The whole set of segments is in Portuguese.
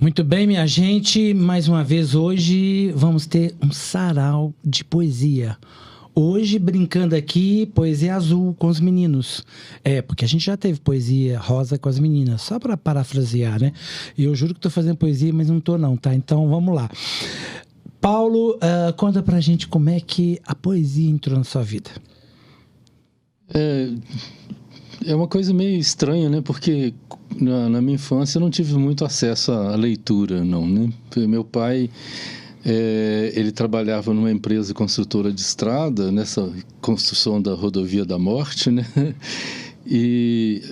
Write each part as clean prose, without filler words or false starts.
Muito bem, minha gente, mais uma vez hoje vamos ter um sarau de poesia. Hoje, brincando aqui, poesia azul com os meninos. Porque a gente já teve poesia rosa com as meninas, só para parafrasear, né? Eu juro que estou fazendo poesia, mas não estou não, tá? Então, vamos lá. Paulo, conta pra gente como é que a poesia entrou na sua vida. É uma coisa meio estranha, né? Porque na minha infância eu não tive muito acesso à leitura, não, né? Meu pai, ele trabalhava numa empresa construtora de estrada, nessa construção da rodovia da morte, né? E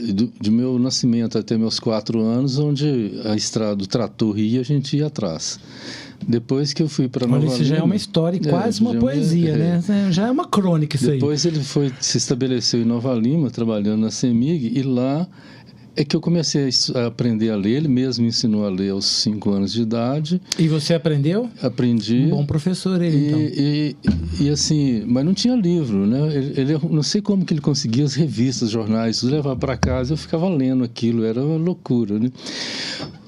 de meu nascimento até meus 4 anos, onde a estrada, o trator ia, a gente ia atrás. Depois que eu fui para Nova Lima... Isso já é uma história, quase uma poesia, né? Já é uma crônica isso aí. Depois ele se estabeleceu em Nova Lima, trabalhando na CEMIG, e lá é que eu comecei a aprender a ler. Ele mesmo me ensinou a ler aos 5 anos de idade. E você aprendeu? Aprendi. Um bom professor ele, então. E assim, mas não tinha livro, né? Ele não sei como que ele conseguia as revistas, jornais, levar para casa, eu ficava lendo aquilo, era uma loucura, né?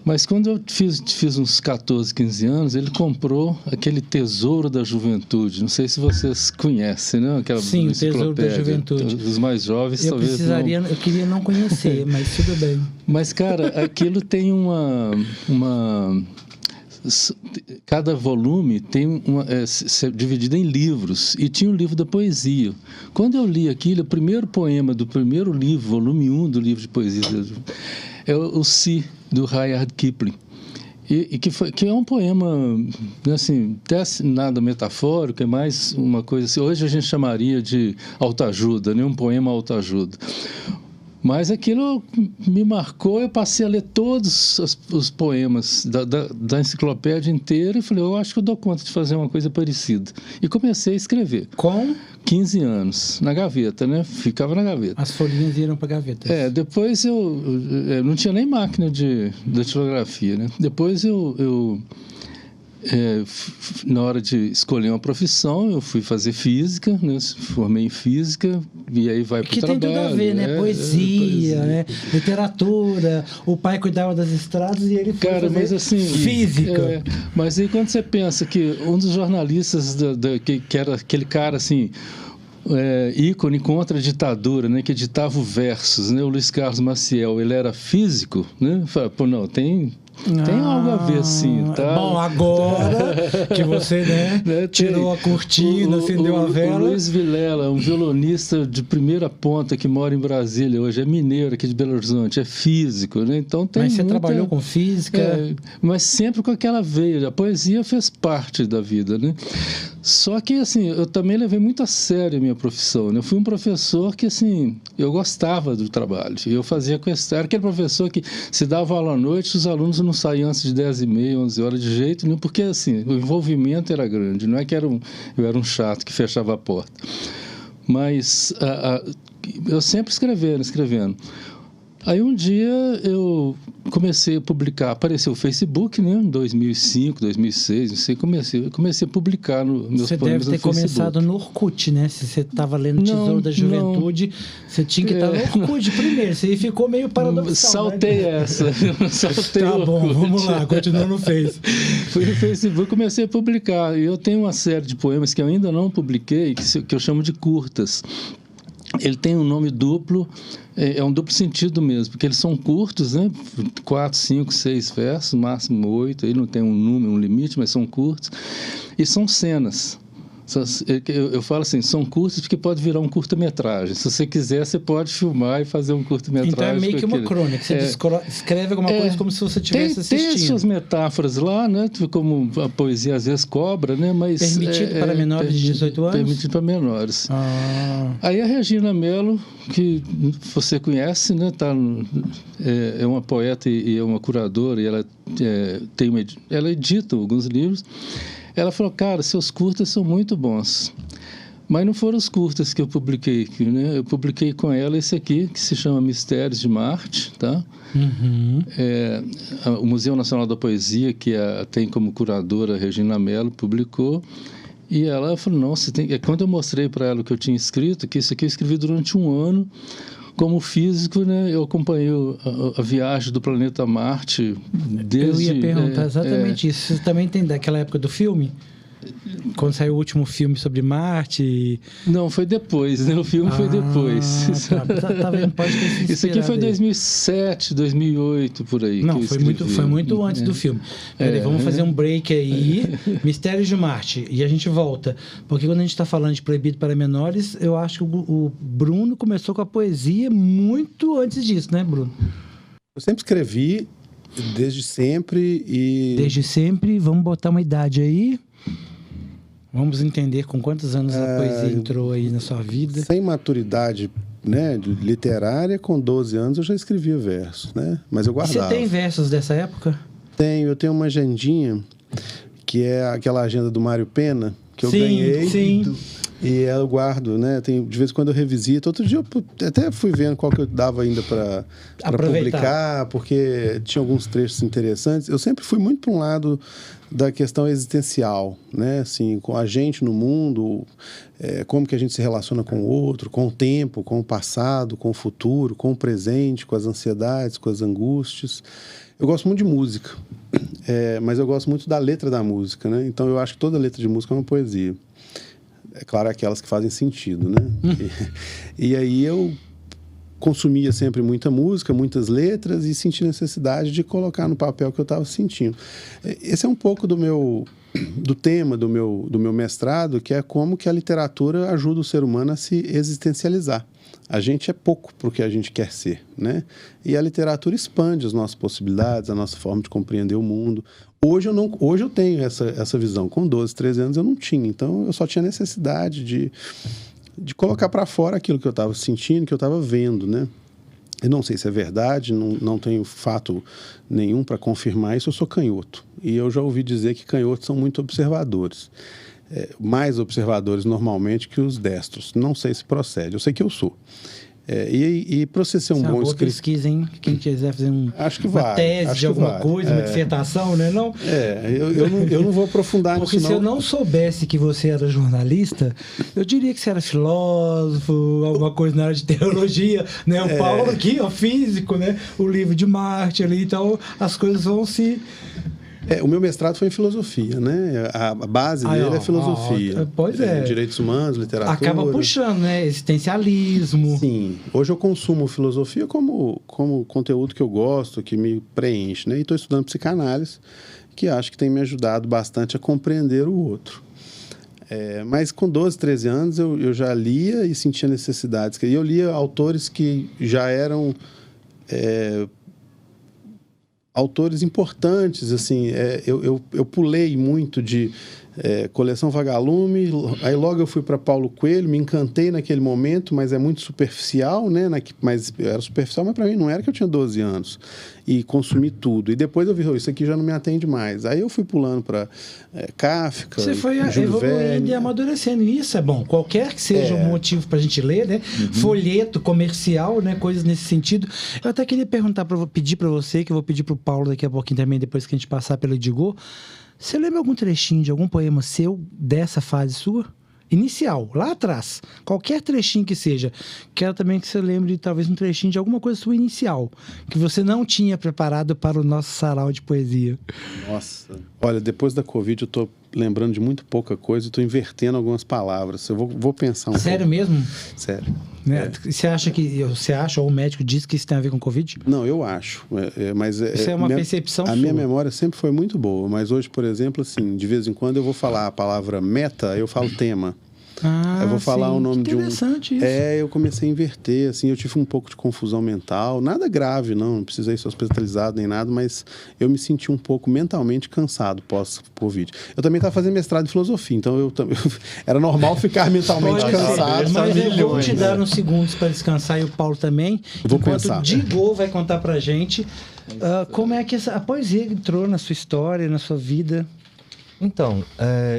Mas quando eu fiz uns 14, 15 anos, ele comprou aquele Tesouro da Juventude. Não sei se vocês conhecem, né? Aquela Sim, o Tesouro da Juventude. Os mais jovens talvez não. Eu queria não conhecer, mas tudo bem. Mas, cara, aquilo tem cada volume tem dividido em livros, e tinha um livro da poesia. Quando eu li aquilo, o primeiro poema do primeiro livro, volume 1 do livro de poesia, é o Si, do Rudyard Kipling. E que é um poema, assim, até nada metafórico, é mais uma coisa assim, hoje a gente chamaria de autoajuda, né? Um poema autoajuda. Mas aquilo me marcou, eu passei a ler todos os poemas da enciclopédia inteira e falei, eu acho que eu dou conta de fazer uma coisa parecida. E comecei a escrever. Com? 15 anos, na gaveta, né? Ficava na gaveta. As folhinhas iram para a gaveta. Depois eu não tinha nem máquina de datilografia, né? Depois na hora de escolher uma profissão, eu fui fazer física, né? Formei em física, e aí vai para o trabalho. Que tem tudo a ver, né? Poesia, né? Literatura. O pai cuidava das estradas e ele foi fazer física. Mas aí quando você pensa que um dos jornalistas que era aquele cara assim... ícone contra a ditadura, né, que editava versos, né, o Luiz Carlos Maciel, ele era físico, né? Fala, pô, não, tem algo a ver, sim, tá? Bom, agora que você, né, tirou a cortina, acendeu a vela... O Luiz Vilela, um violonista de primeira ponta que mora em Brasília hoje, é mineiro aqui de Belo Horizonte, é físico, né? Então tem Mas você trabalhou com física? Mas sempre com aquela veia, a poesia fez parte da vida, né? Só que, assim, eu também levei muito a sério a minha profissão, né? Eu fui um professor que, assim, eu gostava do trabalho. Eu fazia questão... Era aquele professor que se dava aula à noite, os alunos não saíam antes de 10h30, 11 horas de jeito nenhum, porque, assim, o envolvimento era grande. Não é que eu era um chato que fechava a porta. Mas eu sempre escrevendo. Aí um dia eu comecei a publicar, apareceu o Facebook, né, em 2005, 2006, não sei, comecei a publicar meus poemas no Facebook. Você deve ter começado no Orkut, né? Se você estava lendo Tesouro da Juventude, você tinha que estar no Orkut primeiro, você ficou meio paradoxal. Saltei, né? essa, saltei Tá bom, vamos lá, continua no Face. Fui no Facebook, comecei a publicar, e eu tenho uma série de poemas que eu ainda não publiquei, que eu chamo de curtas. Ele tem um nome duplo, é um duplo sentido mesmo, porque eles são curtos, né? 4, 5, 6 versos, máximo 8, aí não tem um número, um limite, mas são curtos. E são cenas. Eu falo assim, são curtos porque pode virar um curta-metragem. Se você quiser, você pode filmar e fazer um curta-metragem. Então é meio que uma crônica. Você escreve alguma coisa como se você estivesse assistindo. Tem as suas metáforas lá, né? Como a poesia às vezes cobra, né? Mas permitido para menores de 18 anos? Permitido para menores. Aí a Regina Mello, que você conhece, né? É uma poeta e é uma curadora, e ela edita alguns livros. Ela falou, cara, seus curtas são muito bons. Mas não foram os curtas que eu publiquei, né? Eu publiquei com ela esse aqui, que se chama Mistérios de Marte, tá? Uhum. O Museu Nacional da Poesia, que tem como curadora a Regina Mello, publicou. E ela falou, nossa, quando eu mostrei para ela o que eu tinha escrito, que isso aqui eu escrevi durante um ano, como físico, né, eu acompanhei a viagem do planeta Marte desde... Eu ia perguntar exatamente isso. Você também tem daquela época do filme? Quando saiu o último filme sobre Marte? Não, foi depois, né? O filme foi depois. Tá vendo? Pode ter se Isso aqui foi inspirado aí. 2007, 2008, por aí. Não, que eu foi escrevi. muito antes do filme. Peraí, vamos fazer um break aí. Mistérios de Marte. E a gente volta. Porque quando a gente está falando de Proibido para Menores, eu acho que o Bruno começou com a poesia muito antes disso, né, Bruno? Eu sempre escrevi, desde sempre e... Desde sempre. Vamos botar uma idade aí. Vamos entender com quantos anos a poesia entrou aí na sua vida. Sem maturidade, né, literária, com 12 anos eu já escrevia versos, né? Mas eu guardava. Você tem versos dessa época? Eu tenho uma agendinha, que é aquela agenda do Mário Pena, que eu ganhei. Sim. E eu guardo, né? De vez em quando eu revisito. Outro dia eu até fui vendo qual que eu dava ainda para publicar, porque tinha alguns trechos interessantes. Eu sempre fui muito para um lado da questão existencial, né? Assim, com a gente no mundo, como que a gente se relaciona com o outro, com o tempo, com o passado, com o futuro, com o presente, com as ansiedades, com as angústias. Eu gosto muito de música, mas eu gosto muito da letra da música, né? Então eu acho que toda letra de música é uma poesia. É claro, aquelas que fazem sentido, né? E aí eu consumia sempre muita música, muitas letras e senti necessidade de colocar no papel o que eu estava sentindo. Esse é um pouco do tema do meu mestrado, que é como que a literatura ajuda o ser humano a se existencializar. A gente é pouco para o que a gente quer ser, né? E a literatura expande as nossas possibilidades, a nossa forma de compreender o mundo. Hoje eu tenho essa visão. Com 12, 13 anos eu não tinha. Então eu só tinha necessidade de colocar para fora aquilo que eu estava sentindo, que eu estava vendo, né? Eu não sei se é verdade, não tenho fato nenhum para confirmar isso. Eu sou canhoto. E eu já ouvi dizer que canhotos são muito observadores. Mais observadores normalmente que os destros. Não sei se procede. Eu sei que eu sou. E para você ser um bom escritor... pesquisa, hein? Quem quiser fazer uma tese de alguma coisa, uma dissertação, né? Não? Eu não vou aprofundar nisso, não. Porque se eu não soubesse que você era jornalista, eu diria que você era filósofo, alguma coisa na área de teologia, né? O Paulo aqui, ó, físico, né? O livro de Marte ali, então as coisas vão se... O meu mestrado foi em filosofia, né? A base dele é filosofia. Pois é. Direitos humanos, literatura. Acaba puxando, né? Existencialismo. Sim. Hoje eu consumo filosofia como conteúdo que eu gosto, que me preenche, né? E estou estudando psicanálise, que acho que tem me ajudado bastante a compreender o outro. Mas com 12, 13 anos eu já lia e sentia necessidades. E eu lia autores que já eram... autores importantes, assim, eu pulei muito de coleção Vagalume, aí logo eu fui para Paulo Coelho, me encantei naquele momento, mas é muito superficial, né? Mas era superficial, mas para mim não era, que eu tinha 12 anos e consumi tudo. E depois eu vi, isso aqui já não me atende mais. Aí eu fui pulando para Kafka, você foi Júlio evoluindo Verne. e amadurecendo. Isso é bom. Qualquer que seja o motivo para a gente ler, né? Folheto, comercial, né? Coisas nesse sentido. Eu até queria pedir para você, que eu vou pedir para o Paulo daqui a pouquinho também, depois que a gente passar pelo Edigô. Você lembra algum trechinho de algum poema seu dessa fase sua? Inicial, lá atrás. Qualquer trechinho que seja. Quero também que você lembre, talvez, um trechinho de alguma coisa sua inicial, que você não tinha preparado para o nosso sarau de poesia. Nossa. Olha, depois da Covid eu estou lembrando de muito pouca coisa e estou invertendo algumas palavras. Eu vou pensar um Sério pouco. mesmo? Sério. Né? Você acha, ou o médico diz que isso tem a ver com Covid? Não, eu acho. Mas isso é uma percepção sua. A minha memória sempre foi muito boa, mas hoje, por exemplo, assim, de vez em quando eu vou falar a palavra meta, eu falo tema. Eu vou falar o nome de um... Interessante isso. Eu comecei a inverter, assim, eu tive um pouco de confusão mental, nada grave, não precisei ser hospitalizado nem nada, mas eu me senti um pouco mentalmente cansado pós-Covid. Eu também estava fazendo mestrado em filosofia, então eu era normal ficar mentalmente cansado. Mas eu vou te dar uns segundos para descansar e o Paulo também. Vou pensar. O Digô vai contar pra gente como é que a poesia entrou na sua história, na sua vida. Então,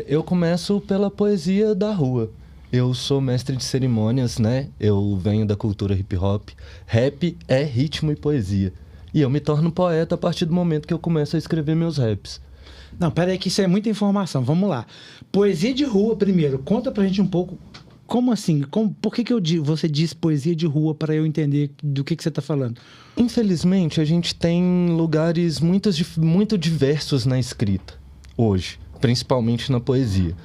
eu começo pela poesia da rua. Eu sou mestre de cerimônias, né? Eu venho da cultura hip hop. Rap é ritmo e poesia. E eu me torno poeta a partir do momento que eu começo a escrever meus raps. Não, pera aí que isso é muita informação. Vamos lá. Poesia de rua primeiro. Conta pra gente um pouco Como assim? Por que você diz poesia de rua para eu entender do que você está falando? Infelizmente, a gente tem lugares muito diversos na escrita hoje, principalmente na poesia.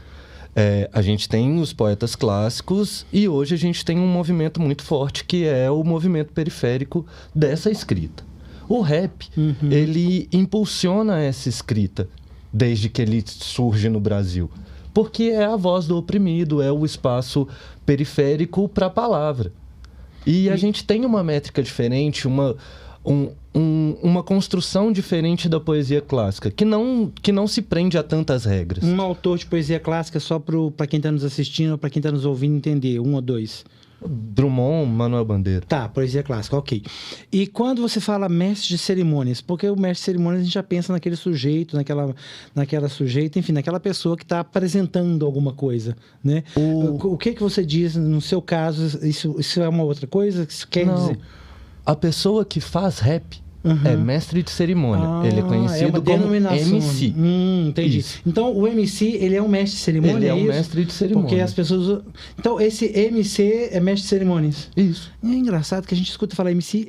A gente tem os poetas clássicos e hoje a gente tem um movimento muito forte que é o movimento periférico dessa escrita. O rap, ele impulsiona essa escrita desde que ele surge no Brasil. Porque é a voz do oprimido, é o espaço periférico para a palavra. E a gente tem uma métrica diferente, uma construção diferente da poesia clássica, que não se prende a tantas regras. Um autor de poesia clássica só para quem está nos assistindo ou para quem está nos ouvindo entender, um ou dois? Drummond, Manuel Bandeira. Tá, poesia clássica, ok. E quando você fala mestre de cerimônias, porque o mestre de cerimônias a gente já pensa naquele sujeito, naquela sujeita, enfim, naquela pessoa que está apresentando alguma coisa, né? O que você diz, no seu caso, isso é uma outra coisa? Isso quer dizer? A pessoa que faz rap é mestre de cerimônia. Ele é conhecido como MC. Entendi. Isso. Então, o MC, ele é um mestre de cerimônia? Ele é um mestre de cerimônia. Porque as pessoas... Então, esse MC é mestre de cerimônias? Isso. É engraçado que a gente escuta falar MC,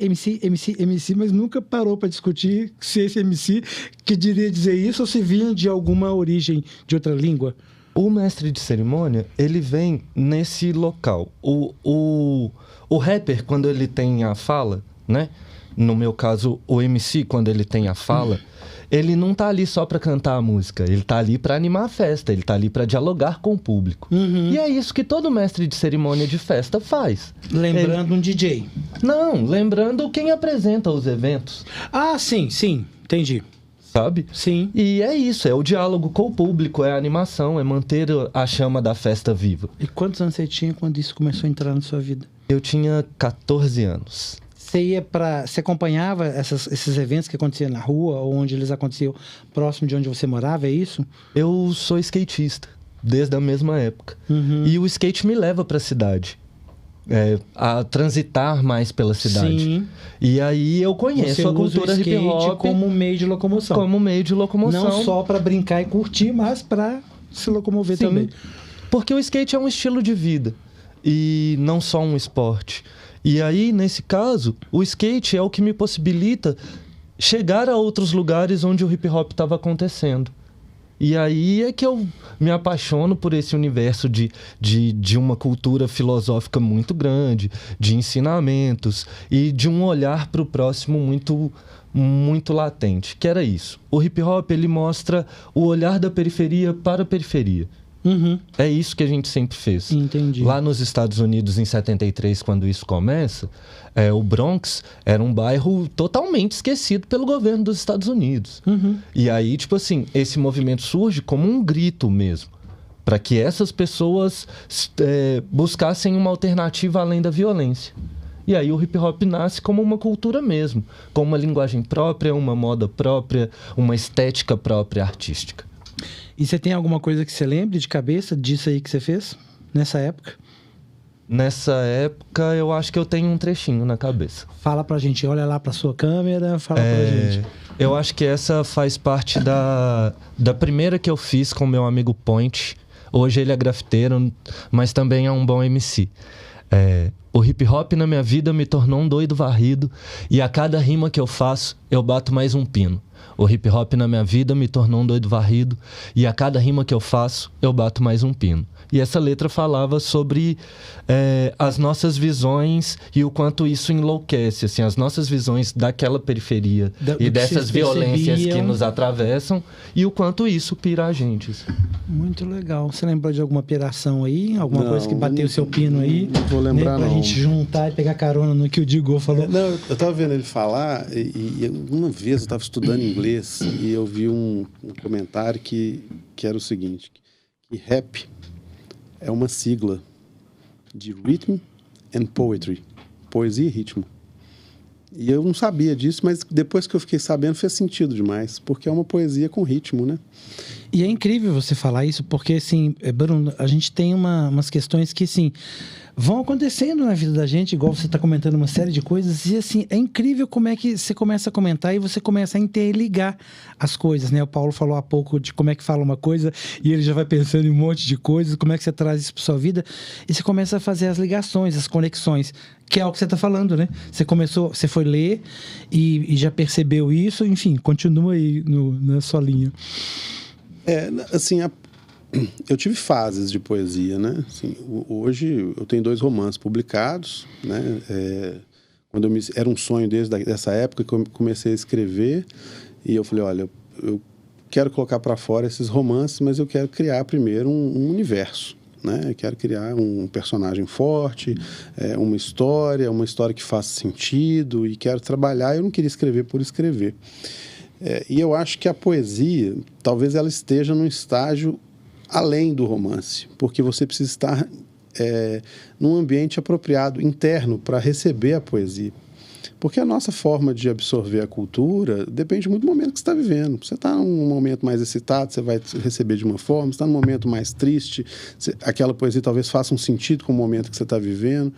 mas nunca parou para discutir se esse MC queria dizer isso ou se vinha de alguma origem de outra língua. O mestre de cerimônia, ele vem nesse local. O rapper, quando ele tem a fala, né? No meu caso, o MC, quando ele tem a fala, ele não tá ali só para cantar a música, ele tá ali para animar a festa, ele tá ali para dialogar com o público. E é isso que todo mestre de cerimônia de festa faz. Lembrando um DJ. Não, lembrando quem apresenta os eventos. Ah, sim, entendi. Sabe? Sim. E é isso, é o diálogo com o público, é a animação, é manter a chama da festa viva. E quantos anos você tinha quando isso começou a entrar na sua vida? Eu tinha 14 anos. Você acompanhava esses eventos que aconteciam na rua ou onde eles aconteciam próximo de onde você morava, é isso? Eu sou skatista, desde a mesma época. E o skate me leva para a cidade. A transitar mais pela cidade. Sim. E aí eu conheço a cultura hip hop como meio de locomoção. Como meio de locomoção. Não só para brincar e curtir, mas para se locomover também. Porque o skate é um estilo de vida e não só um esporte. E aí, nesse caso, o skate é o que me possibilita chegar a outros lugares onde o hip hop estava acontecendo. E aí é que eu me apaixono por esse universo de uma cultura filosófica muito grande, de ensinamentos e de um olhar para o próximo muito latente, que era isso. O hip hop, ele mostra o olhar da periferia para a periferia. É isso que a gente sempre fez. Entendi. Lá nos Estados Unidos, em 73, quando isso começa, o Bronx era um bairro totalmente esquecido pelo governo dos Estados Unidos. E aí, tipo assim, esse movimento surge como um grito mesmo, para que essas pessoas buscassem uma alternativa além da violência. E aí o hip hop nasce como uma cultura mesmo, com uma linguagem própria, uma moda própria, uma estética própria artística. E você tem alguma coisa que você lembre de cabeça disso aí que você fez nessa época? Nessa época, eu acho que eu tenho um trechinho na cabeça. Fala pra gente, olha lá pra sua câmera, fala pra gente. Eu acho que essa faz parte da primeira que eu fiz com meu amigo Point. Hoje ele é grafiteiro, mas também é um bom MC. O hip hop na minha vida me tornou um doido varrido, e a cada rima que eu faço, eu bato mais um pino. O hip hop na minha vida me tornou um doido varrido, e a cada rima que eu faço, eu bato mais um pino. E essa letra falava sobre as nossas visões e o quanto isso enlouquece, assim, as nossas visões daquela periferia e dessas violências que nos atravessam, e o quanto isso pira a gente. Assim. Muito legal. Você lembrou de alguma piração aí? Alguma coisa que bateu o seu pino aí? Não vou lembrar, pra gente juntar e pegar carona no que o Digo falou. Não, eu tava vendo ele falar e uma vez eu tava estudando inglês e eu vi um comentário que era o seguinte, que rap é uma sigla de Rhythm and Poetry, poesia e ritmo. E eu não sabia disso, mas depois que eu fiquei sabendo fez sentido demais, porque é uma poesia com ritmo, né? E é incrível você falar isso, porque, assim, Bruno, a gente tem umas questões que, assim, vão acontecendo na vida da gente, igual você está comentando uma série de coisas, e assim, é incrível como é que você começa a comentar e você começa a interligar as coisas, né? O Paulo falou há pouco de como é que fala uma coisa e ele já vai pensando em um monte de coisas, como é que você traz isso para sua vida, e você começa a fazer as ligações, as conexões, que é o que você está falando, né? Você foi ler e já percebeu isso, enfim, continua aí na sua linha. Assim, eu tive fases de poesia, né? Assim, hoje eu tenho 2 romances publicados, né? Era um sonho desde essa época que eu comecei a escrever e eu falei, olha, eu quero colocar para fora esses romances, mas eu quero criar primeiro um universo, né? Eu quero criar um personagem forte, uma história que faça sentido e quero trabalhar. Eu não queria escrever por escrever. E eu acho que a poesia, talvez ela esteja num estágio além do romance, porque você precisa estar num ambiente apropriado, interno, para receber a poesia. Porque a nossa forma de absorver a cultura depende muito do momento que você está vivendo. Você está num momento mais excitado, você vai receber de uma forma. Você está num momento mais triste, aquela poesia talvez faça um sentido com o momento que você está vivendo.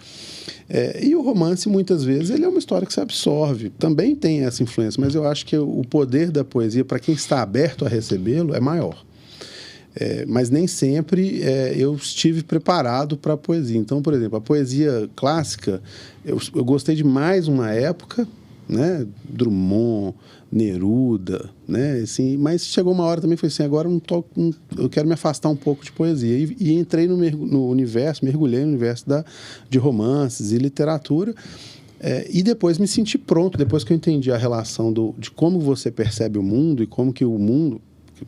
E o romance, muitas vezes, ele é uma história que você absorve. Também tem essa influência, mas eu acho que o poder da poesia, para quem está aberto a recebê-lo, é maior. Mas nem sempre eu estive preparado para a poesia. Então, por exemplo, a poesia clássica, eu gostei de mais uma época, né? Drummond, Neruda, né? Assim, mas chegou uma hora também, foi assim, agora eu quero me afastar um pouco de poesia. E entrei no universo, mergulhei no universo de romances e literatura. E depois me senti pronto, depois que eu entendi a relação de como você percebe o mundo e como que o mundo...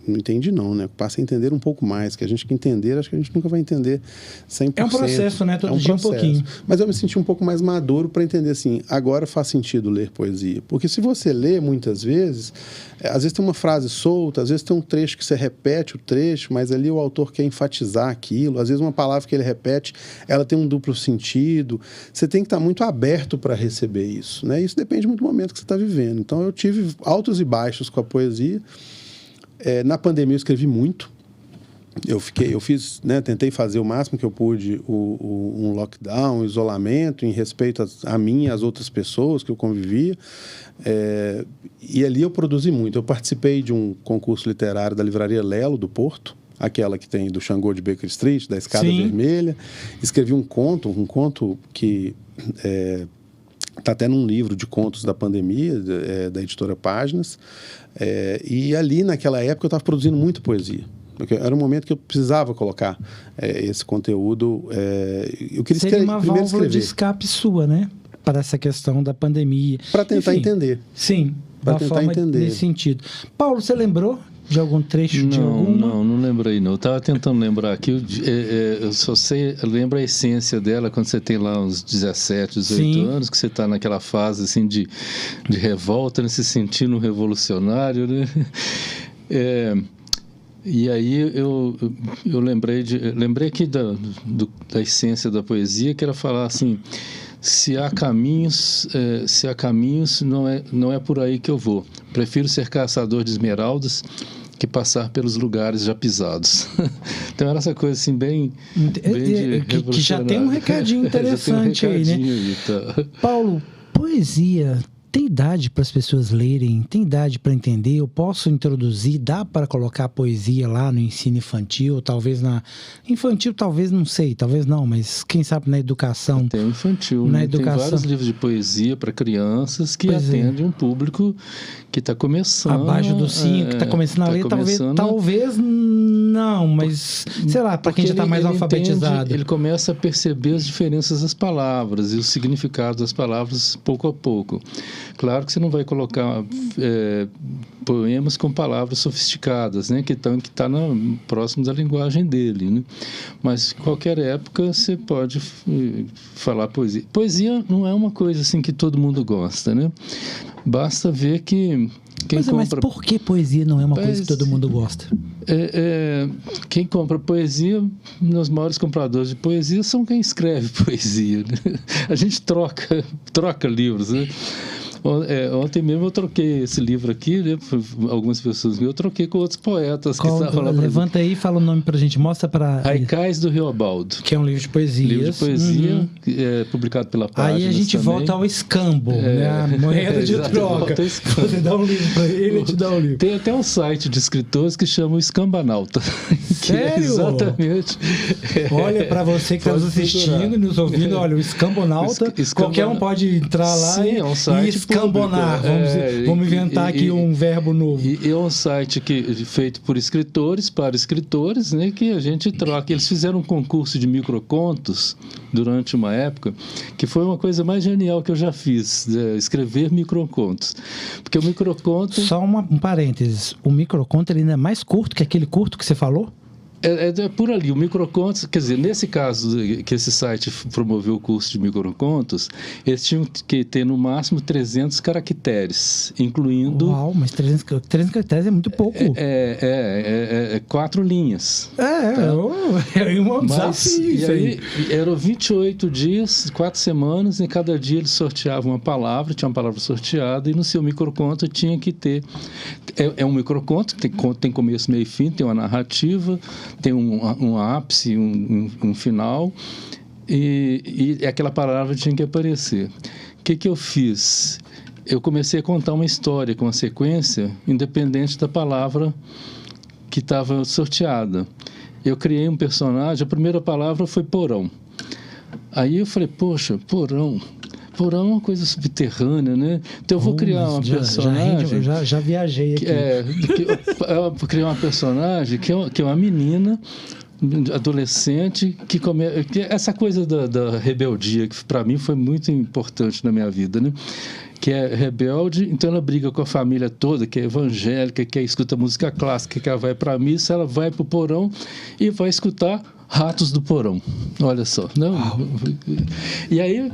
Não entendi não, né? Passei a entender um pouco mais, que a gente que entender, acho que a gente nunca vai entender 100%. É um processo, né? Todo dia um pouquinho. Mas eu me senti um pouco mais maduro para entender assim, agora faz sentido ler poesia. Porque se você lê muitas vezes, às vezes tem uma frase solta, às vezes tem um trecho que você repete o trecho, mas ali o autor quer enfatizar aquilo, às vezes uma palavra que ele repete, ela tem um duplo sentido. Você tem que estar muito aberto para receber isso, né? Isso depende muito do momento que você está vivendo. Então eu tive altos e baixos com a poesia. Na pandemia eu escrevi muito. Eu fiz, né, tentei fazer o máximo que eu pude um lockdown, um isolamento em respeito a mim e às outras pessoas que eu convivia. E ali eu produzi muito. Eu participei de um concurso literário da Livraria Lelo, do Porto, aquela que tem do Xangô de Baker Street, da Escada Sim. Vermelha. Escrevi um conto que... está até num livro de contos da pandemia, da editora Páginas. E ali, naquela época, eu estava produzindo muita poesia. Era um momento que eu precisava colocar esse conteúdo. Eu queria Seria uma válvula de escape sua, né? Para essa questão da pandemia. Para tentar entender. Sim, para tentar entender. Nesse sentido. Paulo, você lembrou de algum trecho de alguma? Não lembrei não. Eu estava tentando lembrar aqui, eu só sei, lembro a essência dela quando você tem lá uns 17, 18 Sim. anos, que você está naquela fase assim de revolta, né, se sentindo revolucionário, né? E aí eu lembrei aqui da essência da poesia, que era falar assim: se há caminhos, não é por aí que eu vou. Prefiro ser caçador de esmeraldas que passar pelos lugares já pisados. Então era essa coisa assim bem que já tem um recadinho interessante aí, né? Tá. Paulo, poesia tem idade para as pessoas lerem? Tem idade para entender? Eu posso introduzir? Dá para colocar poesia lá no ensino infantil? Talvez infantil, talvez, não sei, talvez não, mas quem sabe na educação. Tem infantil, na né? educação. Tem vários livros de poesia para crianças que atendem um público que está começando. Abaixo dos 5, que está começando a ler, talvez não, mas sei lá, para quem já está mais alfabetizado. Ele começa a perceber as diferenças das palavras e o significado das palavras pouco a pouco. Claro que você não vai colocar poemas com palavras sofisticadas, né, que estão próximo da linguagem dele, né? Mas em qualquer época você pode falar poesia. Poesia não é uma coisa assim que todo mundo gosta, né? Basta ver que mas por que poesia não é uma coisa que todo mundo gosta? Quem compra poesia, os maiores compradores de poesia são quem escreve poesia, né? A gente troca livros, né? Ontem mesmo eu troquei esse livro aqui, né? Algumas pessoas eu troquei com outros poetas que estavam lá. Levanta aí e fala o nome pra gente, mostra pra... Haikais do Riobaldo. Que é um livro de poesias. Livro de poesia, publicado pela Páginas. Aí a gente também. volta ao escambo, né? A moeda de troca. Você dá um livro pra ele te dá um livro. Tem até um site de escritores que chama o Escambanauta. Sério? Exatamente. Olha, pra você que está nos assistindo e nos ouvindo, olha, o Escambonauta, qualquer um pode entrar lá. Sim, é um site e escambonar. Vamos inventar aqui um verbo novo. E é um site feito por escritores, para escritores, né, que a gente troca. Eles fizeram um concurso de microcontos durante uma época, que foi uma coisa mais genial que eu já fiz, escrever microcontos. Porque o microconto... Só um parênteses, o microconto ele ainda é mais curto que aquele curto que você falou? É por ali, o microcontos, quer dizer, nesse caso que esse site promoveu o curso de microcontos, eles tinham que ter no máximo 300 caracteres, incluindo... Uau, mas 300 caracteres é muito pouco. 4 linhas. É um desafio isso aí. Eram 28 dias, 4 semanas, e cada dia eles sorteavam uma palavra, tinha uma palavra sorteada, e no seu microconto tinha que ter... É um microconto, tem começo, meio e fim, tem uma narrativa, tem um ápice, um final, e aquela palavra tinha que aparecer. O que eu fiz? Eu comecei a contar uma história com uma sequência, independente da palavra que estava sorteada. Eu criei um personagem, a primeira palavra foi porão. Aí eu falei, poxa, porão é uma coisa subterrânea, né? Então eu vou criar uma personagem... Já viajei aqui. Eu vou criar uma personagem que é uma menina, adolescente, que essa coisa da rebeldia, que para mim foi muito importante na minha vida, né? Que é rebelde, então ela briga com a família toda, que é evangélica, que escuta música clássica, que ela vai para a missa, ela vai para o porão e vai escutar Ratos do Porão. Olha só. Não? E aí...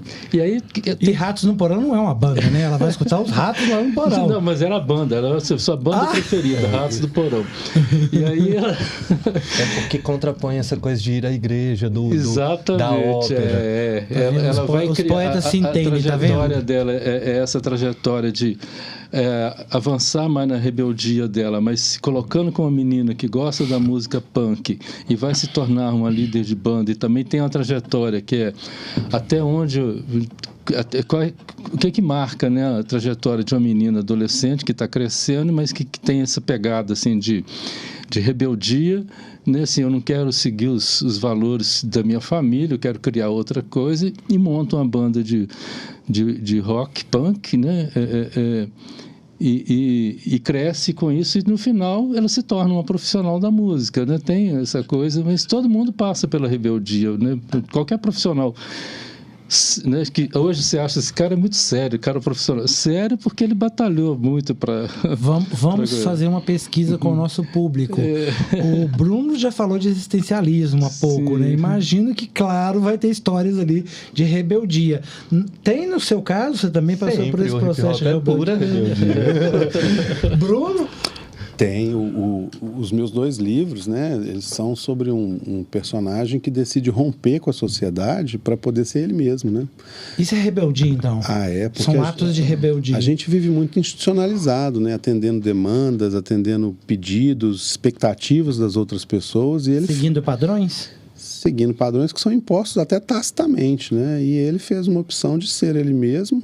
E Ratos no Porão não é uma banda, né? Ela vai escutar os Ratos lá no Porão. Não, mas era a banda, era a sua banda preferida, Ratos do Porão. E aí ela... É porque contrapõe essa coisa de ir à igreja, exatamente, da ópera. Ela vai criar... Os poetas se entendem, tá vendo? A trajetória dela é essa trajetória de avançar mais na rebeldia dela, mas se colocando como uma menina que gosta da música punk e vai se tornar uma líder de banda, e também tem uma trajetória que é até onde... o que marca, né, a trajetória de uma menina adolescente que está crescendo, mas que tem essa pegada assim, de rebeldia, né? Assim, eu não quero seguir os valores da minha família, eu quero criar outra coisa, e monto uma banda de rock, punk, né? E cresce com isso, e no final ela se torna uma profissional da música, né? Tem essa coisa, mas todo mundo passa pela rebeldia, né? Qualquer profissional, né, que hoje você acha esse cara é muito sério, cara profissional. Sério porque ele batalhou muito para... Vamos fazer uma pesquisa com o nosso público. O Bruno já falou de existencialismo há pouco, né? Imagino que, claro, vai ter histórias ali de rebeldia. Tem no seu caso? Você também passou por esse processo de rebeldia? Bruno? Tem. Os meus 2 livros, né? Eles são sobre um personagem que decide romper com a sociedade para poder ser ele mesmo, né? Isso é rebeldia, então? Porque são atos de rebeldia. A gente vive muito institucionalizado, né? Atendendo demandas, atendendo pedidos, expectativas das outras pessoas. E ele seguindo padrões? Seguindo padrões que são impostos até tacitamente, né? E ele fez uma opção de ser ele mesmo.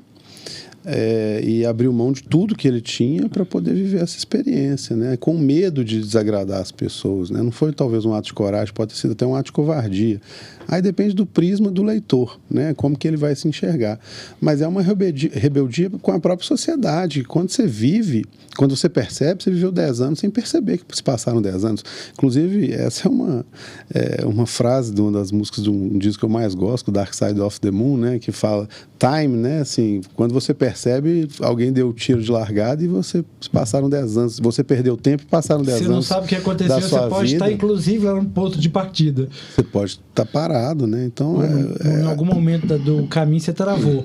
E abriu mão de tudo que ele tinha para poder viver essa experiência, né? Com medo de desagradar as pessoas, né? Não foi talvez um ato de coragem, pode ter sido até um ato de covardia. Aí depende do prisma do leitor, né? Como que ele vai se enxergar. Mas é uma rebeldia com a própria sociedade. Quando você vive, quando você percebe, você viveu 10 anos sem perceber que se passaram 10 anos. Inclusive, essa é uma frase de uma das músicas de um disco que eu mais gosto, Dark Side of the Moon, né? Que fala time, né? Assim, quando você percebe, alguém deu o tiro de largada e você passaram 10 anos. Você perdeu o tempo e passaram 10 anos. Você não sabe o que aconteceu, você pode estar, inclusive, lá no ponto de partida. Você pode estar parado, né? Então, em algum momento do caminho você travou.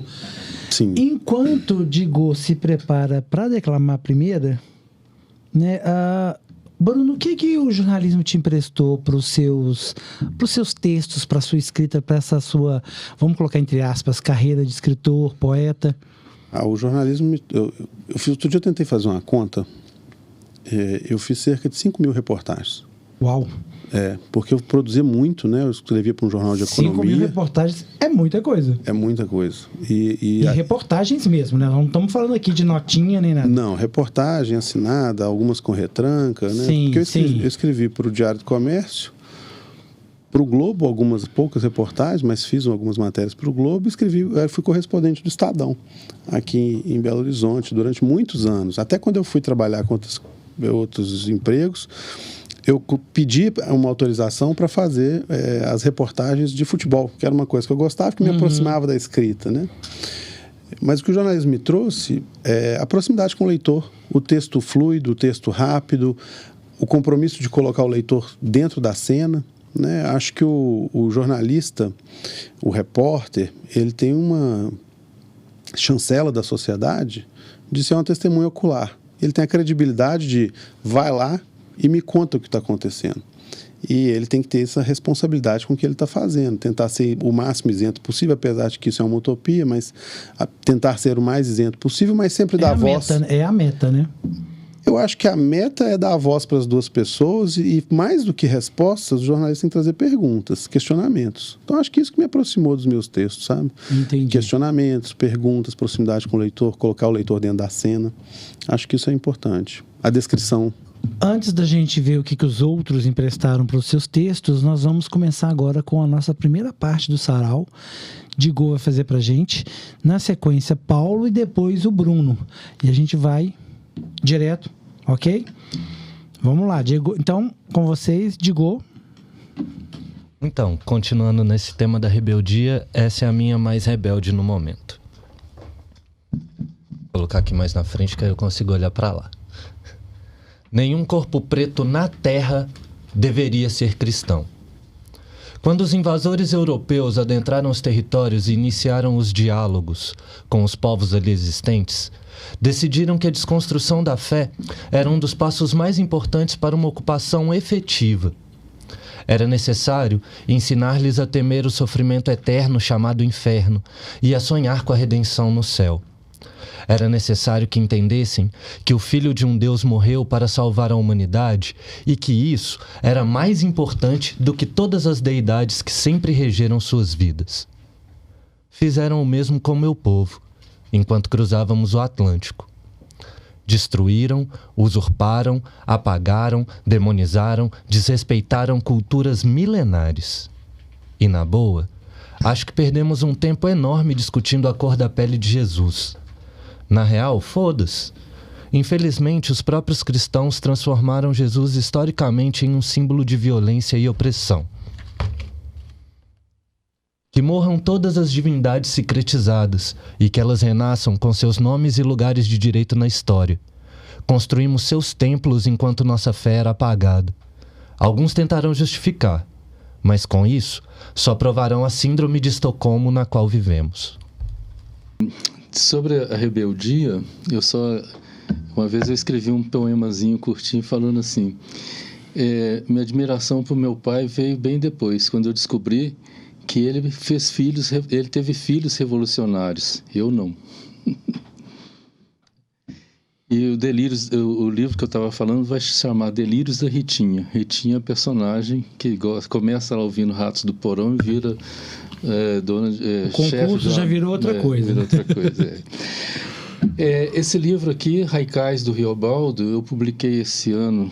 Sim. Enquanto Diego se prepara para declamar a primeira, né? Bruno, o que o jornalismo te emprestou para os seus textos, para a sua escrita, para essa sua, vamos colocar entre aspas, carreira de escritor, poeta? O jornalismo... Outro dia eu tentei fazer uma conta. Eu fiz cerca de 5.000 reportagens. Uau! Porque eu produzia muito, né? Eu escrevia para um jornal de economia. 5.000 reportagens é muita coisa. É muita coisa. E reportagens mesmo, né? Não estamos falando aqui de notinha nem nada. Não, reportagem assinada, algumas com retranca, né? Sim, porque eu escrevi para o Diário do Comércio, para o Globo, algumas poucas reportagens, mas fiz algumas matérias para o Globo e fui correspondente do Estadão, aqui em Belo Horizonte, durante muitos anos. Até quando eu fui trabalhar com outros empregos, eu pedi uma autorização para fazer as reportagens de futebol, que era uma coisa que eu gostava, que me aproximava da escrita, né? Mas o que o jornalismo me trouxe é a proximidade com o leitor, o texto fluido, o texto rápido, o compromisso de colocar o leitor dentro da cena, né? Acho que o jornalista, o repórter, ele tem uma chancela da sociedade de ser uma testemunha ocular. Ele tem a credibilidade de vai lá e me conta o que está acontecendo. E ele tem que ter essa responsabilidade com o que ele está fazendo, tentar ser o máximo isento possível, apesar de que isso é uma utopia, mas tentar ser o mais isento possível, mas sempre dar voz. É a meta, né? Eu acho que a meta é dar voz para as duas pessoas e, mais do que respostas, o jornalista tem que trazer perguntas, questionamentos. Então, acho que isso que me aproximou dos meus textos, sabe? Entendi. Questionamentos, perguntas, proximidade com o leitor, colocar o leitor dentro da cena. Acho que isso é importante. A descrição. Antes da gente ver o que os outros emprestaram para os seus textos, nós vamos começar agora com a nossa primeira parte do sarau. Diego vai fazer para a gente. Na sequência, Paulo e depois o Bruno. E a gente vai direto, ok? Vamos lá, Diego. Então, com vocês, Diego. Então, continuando nesse tema da rebeldia, essa é a minha mais rebelde no momento. Vou colocar aqui mais na frente que aí eu consigo olhar para lá. Nenhum corpo preto na terra deveria ser cristão. Quando os invasores europeus adentraram os territórios e iniciaram os diálogos com os povos ali existentes, decidiram que a desconstrução da fé era um dos passos mais importantes para uma ocupação efetiva. Era necessário ensinar-lhes a temer o sofrimento eterno chamado inferno e a sonhar com a redenção no céu. Era necessário que entendessem que o Filho de um Deus morreu para salvar a humanidade e que isso era mais importante do que todas as deidades que sempre regeram suas vidas. Fizeram o mesmo com meu povo, enquanto cruzávamos o Atlântico. Destruíram, usurparam, apagaram, demonizaram, desrespeitaram culturas milenares. E, na boa, acho que perdemos um tempo enorme discutindo a cor da pele de Jesus. Na real, foda-se. Infelizmente, os próprios cristãos transformaram Jesus historicamente em um símbolo de violência e opressão. Que morram todas as divindades secretizadas e que elas renasçam com seus nomes e lugares de direito na história. Construímos seus templos enquanto nossa fé era apagada. Alguns tentarão justificar, mas com isso só provarão a síndrome de Estocolmo na qual vivemos. Sobre a rebeldia, uma vez eu escrevi um poemazinho curtinho falando assim, minha admiração por meu pai veio bem depois, quando eu descobri que ele teve filhos revolucionários, eu não. E o livro que eu estava falando vai se chamar Delírios da Ritinha. Ritinha é a personagem que começa lá ouvindo Ratos do Porão e vira dona o concurso já virou outra coisa. Virou outra coisa. Esse livro aqui, Haikais do Riobaldo, eu publiquei esse ano,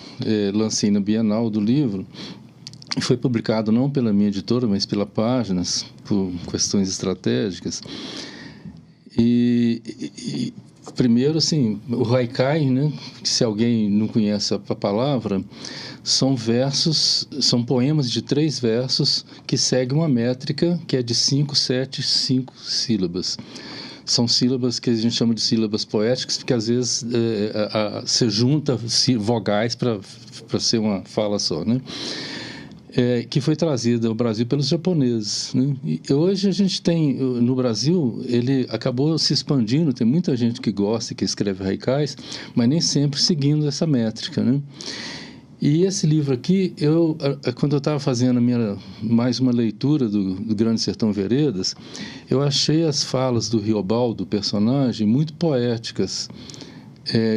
lancei na Bienal do livro. Foi publicado não pela minha editora, mas pela Páginas, por questões estratégicas. E primeiro, assim, o haikai, né? Se alguém não conhece a palavra, são poemas de 3 versos que seguem uma métrica que é de 5, 7, 5 sílabas. São sílabas que a gente chama de sílabas poéticas, porque às vezes se junta vogais para ser uma fala só, né? Que foi trazida ao Brasil pelos japoneses, né? E hoje a gente tem, no Brasil, ele acabou se expandindo, tem muita gente que gosta e que escreve haikais, mas nem sempre seguindo essa métrica, né? E esse livro aqui, quando eu estava fazendo mais uma leitura do Grande Sertão Veredas, eu achei as falas do Riobaldo, do personagem, muito poéticas.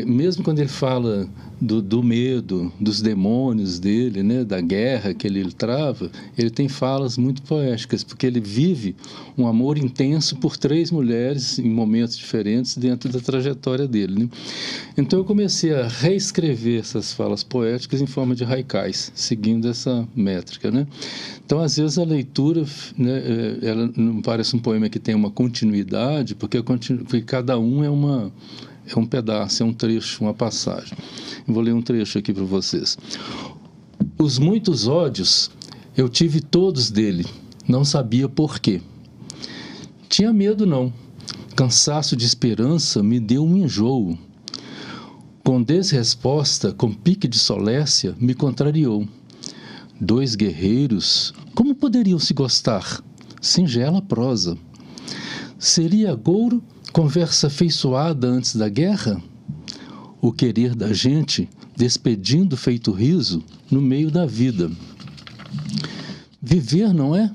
Mesmo quando ele fala do medo, dos demônios dele, né, da guerra que ele trava, ele tem falas muito poéticas, porque ele vive um amor intenso por 3 mulheres em momentos diferentes dentro da trajetória dele, né? Então eu comecei a reescrever essas falas poéticas em forma de haikais, seguindo essa métrica, né? Então, às vezes, a leitura, né, ela não parece um poema que tem uma continuidade, porque cada um é um pedaço, é um trecho, uma passagem. Eu vou ler um trecho aqui para vocês. Os muitos ódios, eu tive todos dele, não sabia por quê. Tinha medo não, cansaço de esperança me deu um enjoo. Com desresposta, com pique de solécia, me contrariou. 2 guerreiros, como poderiam se gostar? Singela prosa. Seria agouro conversa afeiçoada antes da guerra? O querer da gente, despedindo feito riso, no meio da vida. Viver, não é?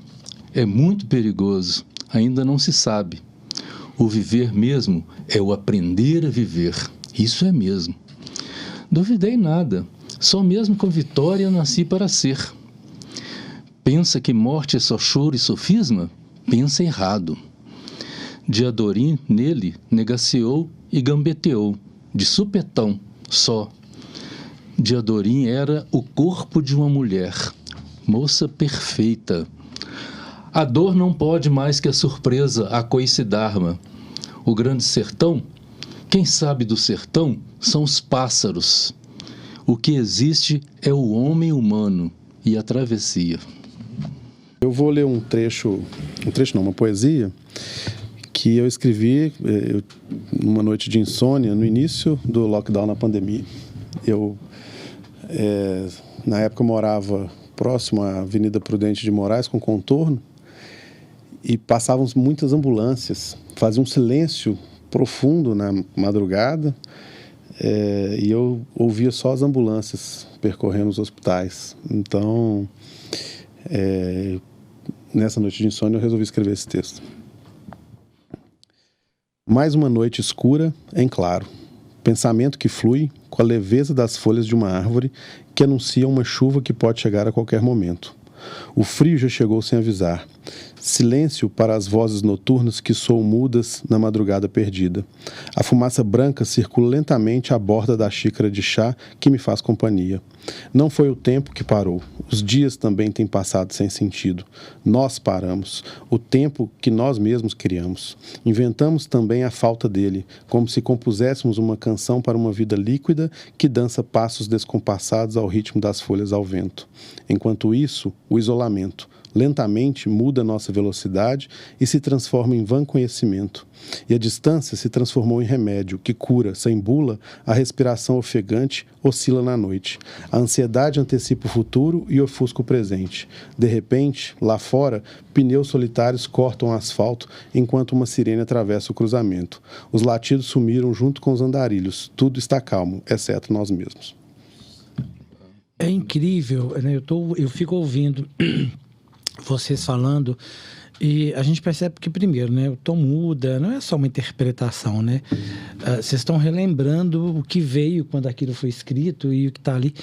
É muito perigoso, ainda não se sabe. O viver mesmo é o aprender a viver, isso é mesmo. Duvidei nada, só mesmo com vitória nasci para ser. Pensa que morte é só choro e sofisma? Pensa errado. Diadorim, nele, negaciou e gambeteou, de supetão, só. Diadorim era o corpo de uma mulher, moça perfeita. A dor não pode mais que a surpresa a coice-dharma. O grande sertão, quem sabe do sertão, são os pássaros. O que existe é o homem humano e a travessia. Eu vou ler uma poesia que eu escrevi numa noite de insônia no início do lockdown na pandemia. Eu, na época, morava próximo à Avenida Prudente de Moraes, com contorno, e passavam muitas ambulâncias, fazia um silêncio profundo na madrugada, e eu ouvia só as ambulâncias percorrendo os hospitais. Então, nessa noite de insônia, eu resolvi escrever esse texto. Mais uma noite escura em claro, pensamento que flui com a leveza das folhas de uma árvore que anuncia uma chuva que pode chegar a qualquer momento. O frio já chegou sem avisar. Silêncio para as vozes noturnas que soam mudas na madrugada perdida. A fumaça branca circula lentamente à borda da xícara de chá que me faz companhia. Não foi o tempo que parou. Os dias também têm passado sem sentido. Nós paramos. O tempo que nós mesmos criamos. Inventamos também a falta dele, como se compuséssemos uma canção para uma vida líquida que dança passos descompassados ao ritmo das folhas ao vento. Enquanto isso, o isolamento lentamente muda nossa velocidade e se transforma em vã conhecimento. E a distância se transformou em remédio que cura, sem bula, a respiração ofegante oscila na noite. A ansiedade antecipa o futuro e ofusca o presente. De repente, lá fora, pneus solitários cortam o asfalto enquanto uma sirene atravessa o cruzamento. Os latidos sumiram junto com os andarilhos. Tudo está calmo, exceto nós mesmos. É incrível, né? Eu fico ouvindo vocês falando e a gente percebe que, primeiro, né, o tom muda, não é só uma interpretação, né? Vocês estão relembrando o que veio quando aquilo foi escrito e o que está ali.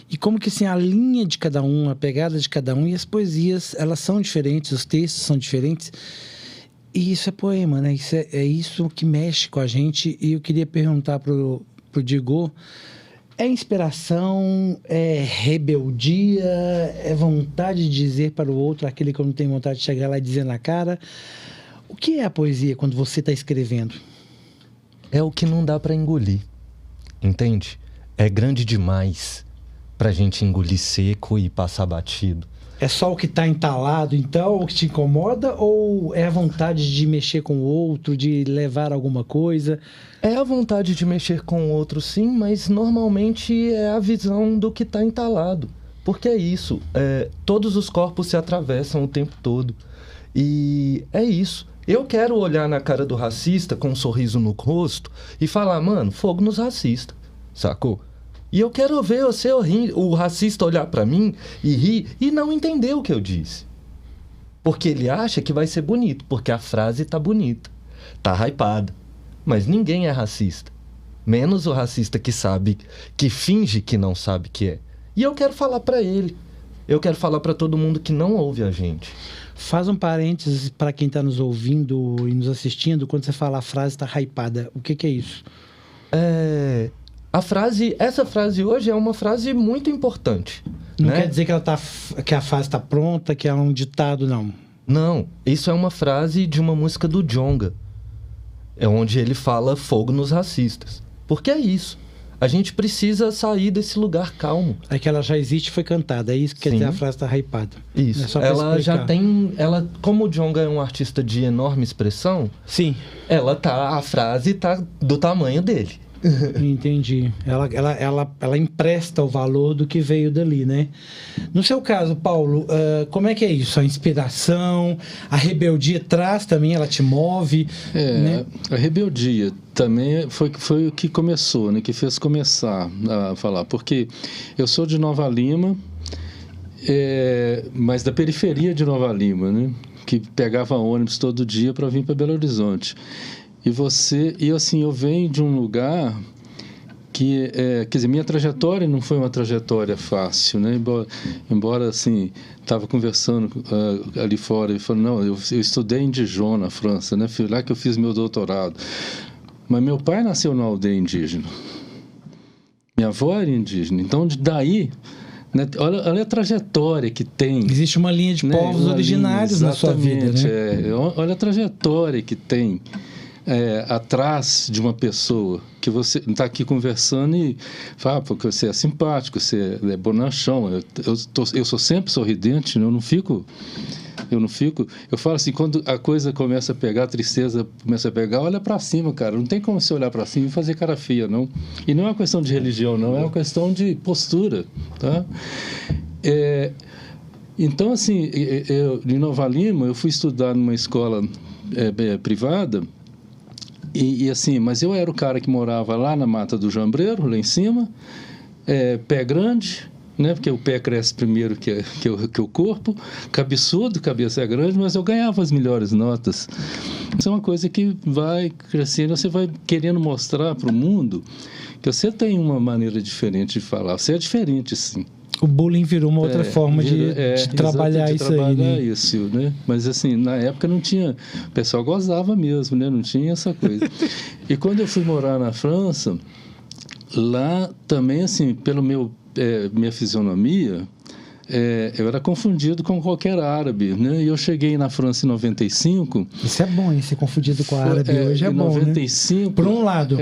E como que, assim, a linha de cada um, a pegada de cada um e as poesias, elas são diferentes, os textos são diferentes. E isso é poema, né? Isso é isso que mexe com a gente. E eu queria perguntar pro Diego, é inspiração, é rebeldia, é vontade de dizer para o outro aquele que eu não tenho vontade de chegar lá e dizer na cara? O que é a poesia quando você está escrevendo? É o que não dá para engolir, entende? É grande demais pra gente engolir seco e passar batido. É só o que está entalado, então, o que te incomoda? Ou é a vontade de mexer com o outro, de levar alguma coisa? É a vontade de mexer com o outro, sim, mas normalmente é a visão do que está entalado. Porque é isso, todos os corpos se atravessam o tempo todo. E é isso. Eu quero olhar na cara do racista com um sorriso no rosto e falar, mano, fogo nos racistas, sacou? E eu quero ver você, o racista, olhar para mim e rir e não entender o que eu disse. Porque ele acha que vai ser bonito, porque a frase tá bonita, tá hypada. Mas ninguém é racista. Menos o racista que sabe, que finge que não sabe que é. E eu quero falar para ele. Eu quero falar para todo mundo que não ouve a gente. Faz um parênteses para quem está nos ouvindo e nos assistindo, quando você fala a frase está hypada. O que é isso? Essa frase hoje é uma frase muito importante. Não né? quer dizer que a frase está pronta, que é um ditado, não. Não, isso é uma frase de uma música do Djonga. É onde ele fala fogo nos racistas. Porque é isso. A gente precisa sair desse lugar calmo. É que ela já existe e foi cantada. É isso que quer dizer a frase está hypada. Isso. Ela já tem... como o Djonga é um artista de enorme expressão... Sim. A frase tá do tamanho dele. Entendi. Ela empresta o valor do que veio dali, né? No seu caso, Paulo, como é que é isso? A inspiração, a rebeldia traz também, ela te move? Né? A rebeldia também foi o que começou, né? Que fez começar a falar. Porque eu sou de Nova Lima, mas da periferia de Nova Lima, né? Que pegava ônibus todo dia para vir para Belo Horizonte. Eu venho de um lugar que, quer dizer, minha trajetória não foi uma trajetória fácil, né? Embora assim, estava conversando ali fora e falando, não, eu estudei em Dijon, na França, né? Foi lá que eu fiz meu doutorado. Mas meu pai nasceu numa aldeia indígena. Minha avó era indígena. Então, daí... Né? Olha a trajetória que tem. Existe uma linha de povos originários na sua vida, né? Olha a trajetória que tem atrás de uma pessoa que você está aqui conversando e fala, porque você é simpático, você é bonachão. Eu sou sempre sorridente, né? Eu falo assim, quando a coisa começa a pegar, a tristeza começa a pegar, olha para cima, cara. Não tem como você olhar para cima e fazer cara feia, não. E não é uma questão de religião, não. É uma questão de postura, tá? Então, assim, em Nova Lima, eu fui estudar numa escola privada e assim, mas eu era o cara que morava lá na Mata do Jambreiro, lá em cima, pé grande... Né? Porque o pé cresce primeiro que o corpo, cabeçudo, cabeça é grande, mas eu ganhava as melhores notas. Isso é uma coisa que vai crescendo, você vai querendo mostrar para o mundo que você tem uma maneira diferente de falar. Você é diferente, sim. O bullying virou uma outra forma de trabalhar isso aí, né? Isso, né? Mas assim, na época não tinha... O pessoal gozava mesmo, né? Não tinha essa coisa. E quando eu fui morar na França, lá também, assim, pelo minha fisionomia, eu era confundido com qualquer árabe, né? E eu cheguei na França em 95. Isso é bom, hein? Ser confundido com árabe hoje é bom, 95, né? Por um lado.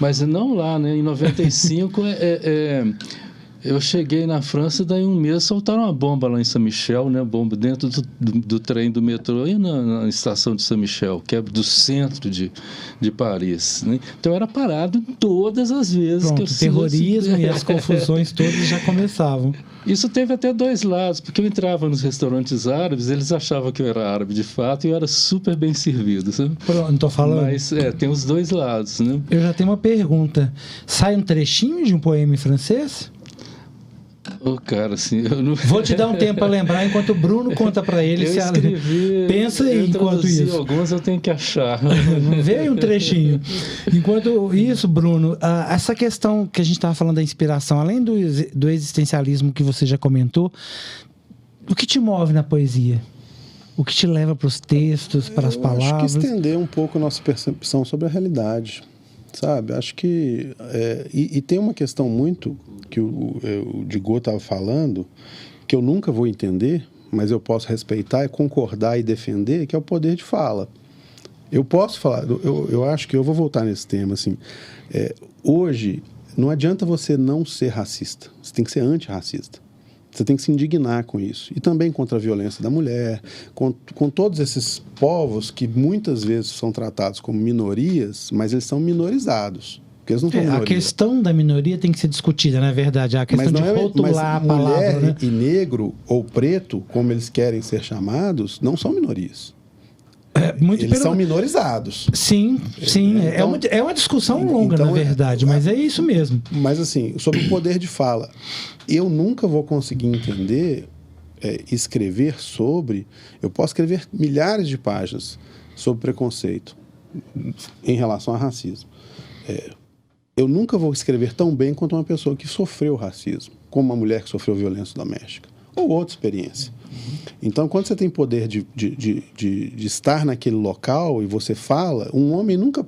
Mas não lá, né? Em 95, eu cheguei na França, daí um mês soltaram uma bomba lá em Saint-Michel, né? Bomba dentro do trem do metrô e na estação de Saint-Michel, que é do centro de Paris, né? Então eu era parado todas as vezes. Pronto, o terrorismo e as confusões todas já começavam. Isso teve até dois lados, porque eu entrava nos restaurantes árabes, eles achavam que eu era árabe de fato e eu era super bem servido, sabe? Não tô falando. Mas tem os dois lados, né? Eu já tenho uma pergunta. Sai um trechinho de um poema em francês? Cara, assim, eu não... Vou te dar um tempo para lembrar enquanto o Bruno conta para ele. Pensa aí enquanto isso. Alguns eu tenho que achar. Veio um trechinho. Enquanto isso, Bruno, essa questão que a gente estava falando da inspiração, além do existencialismo que você já comentou, o que te move na poesia? O que te leva para os textos, para as palavras? Acho que estender um pouco a nossa percepção sobre a realidade. Sabe, acho que... E tem uma questão muito que o Diego estava falando, que eu nunca vou entender, mas eu posso respeitar, concordar e defender, que é o poder de fala. Eu posso falar... Eu acho que eu vou voltar nesse tema, assim. Hoje, não adianta você não ser racista. Você tem que ser antirracista. Você tem que se indignar com isso. E também contra a violência da mulher, com todos esses povos que muitas vezes são tratados como minorias, mas eles são minorizados. Porque eles não são minoria. A questão da minoria tem que ser discutida, na verdade. A questão de rotular a palavra. Mulher, né? E negro ou preto, como eles querem ser chamados, não são minorias. Eles são minorizados. Sim. Então, é uma discussão longa, então, na verdade, mas é isso mesmo. Mas, assim, sobre o poder de fala, eu nunca vou conseguir entender, escrever sobre... Eu posso escrever milhares de páginas sobre preconceito em relação a racismo. Eu nunca vou escrever tão bem quanto uma pessoa que sofreu racismo, como uma mulher que sofreu violência doméstica, ou outra experiência. Então, quando você tem poder de estar naquele local e você fala, um homem nunca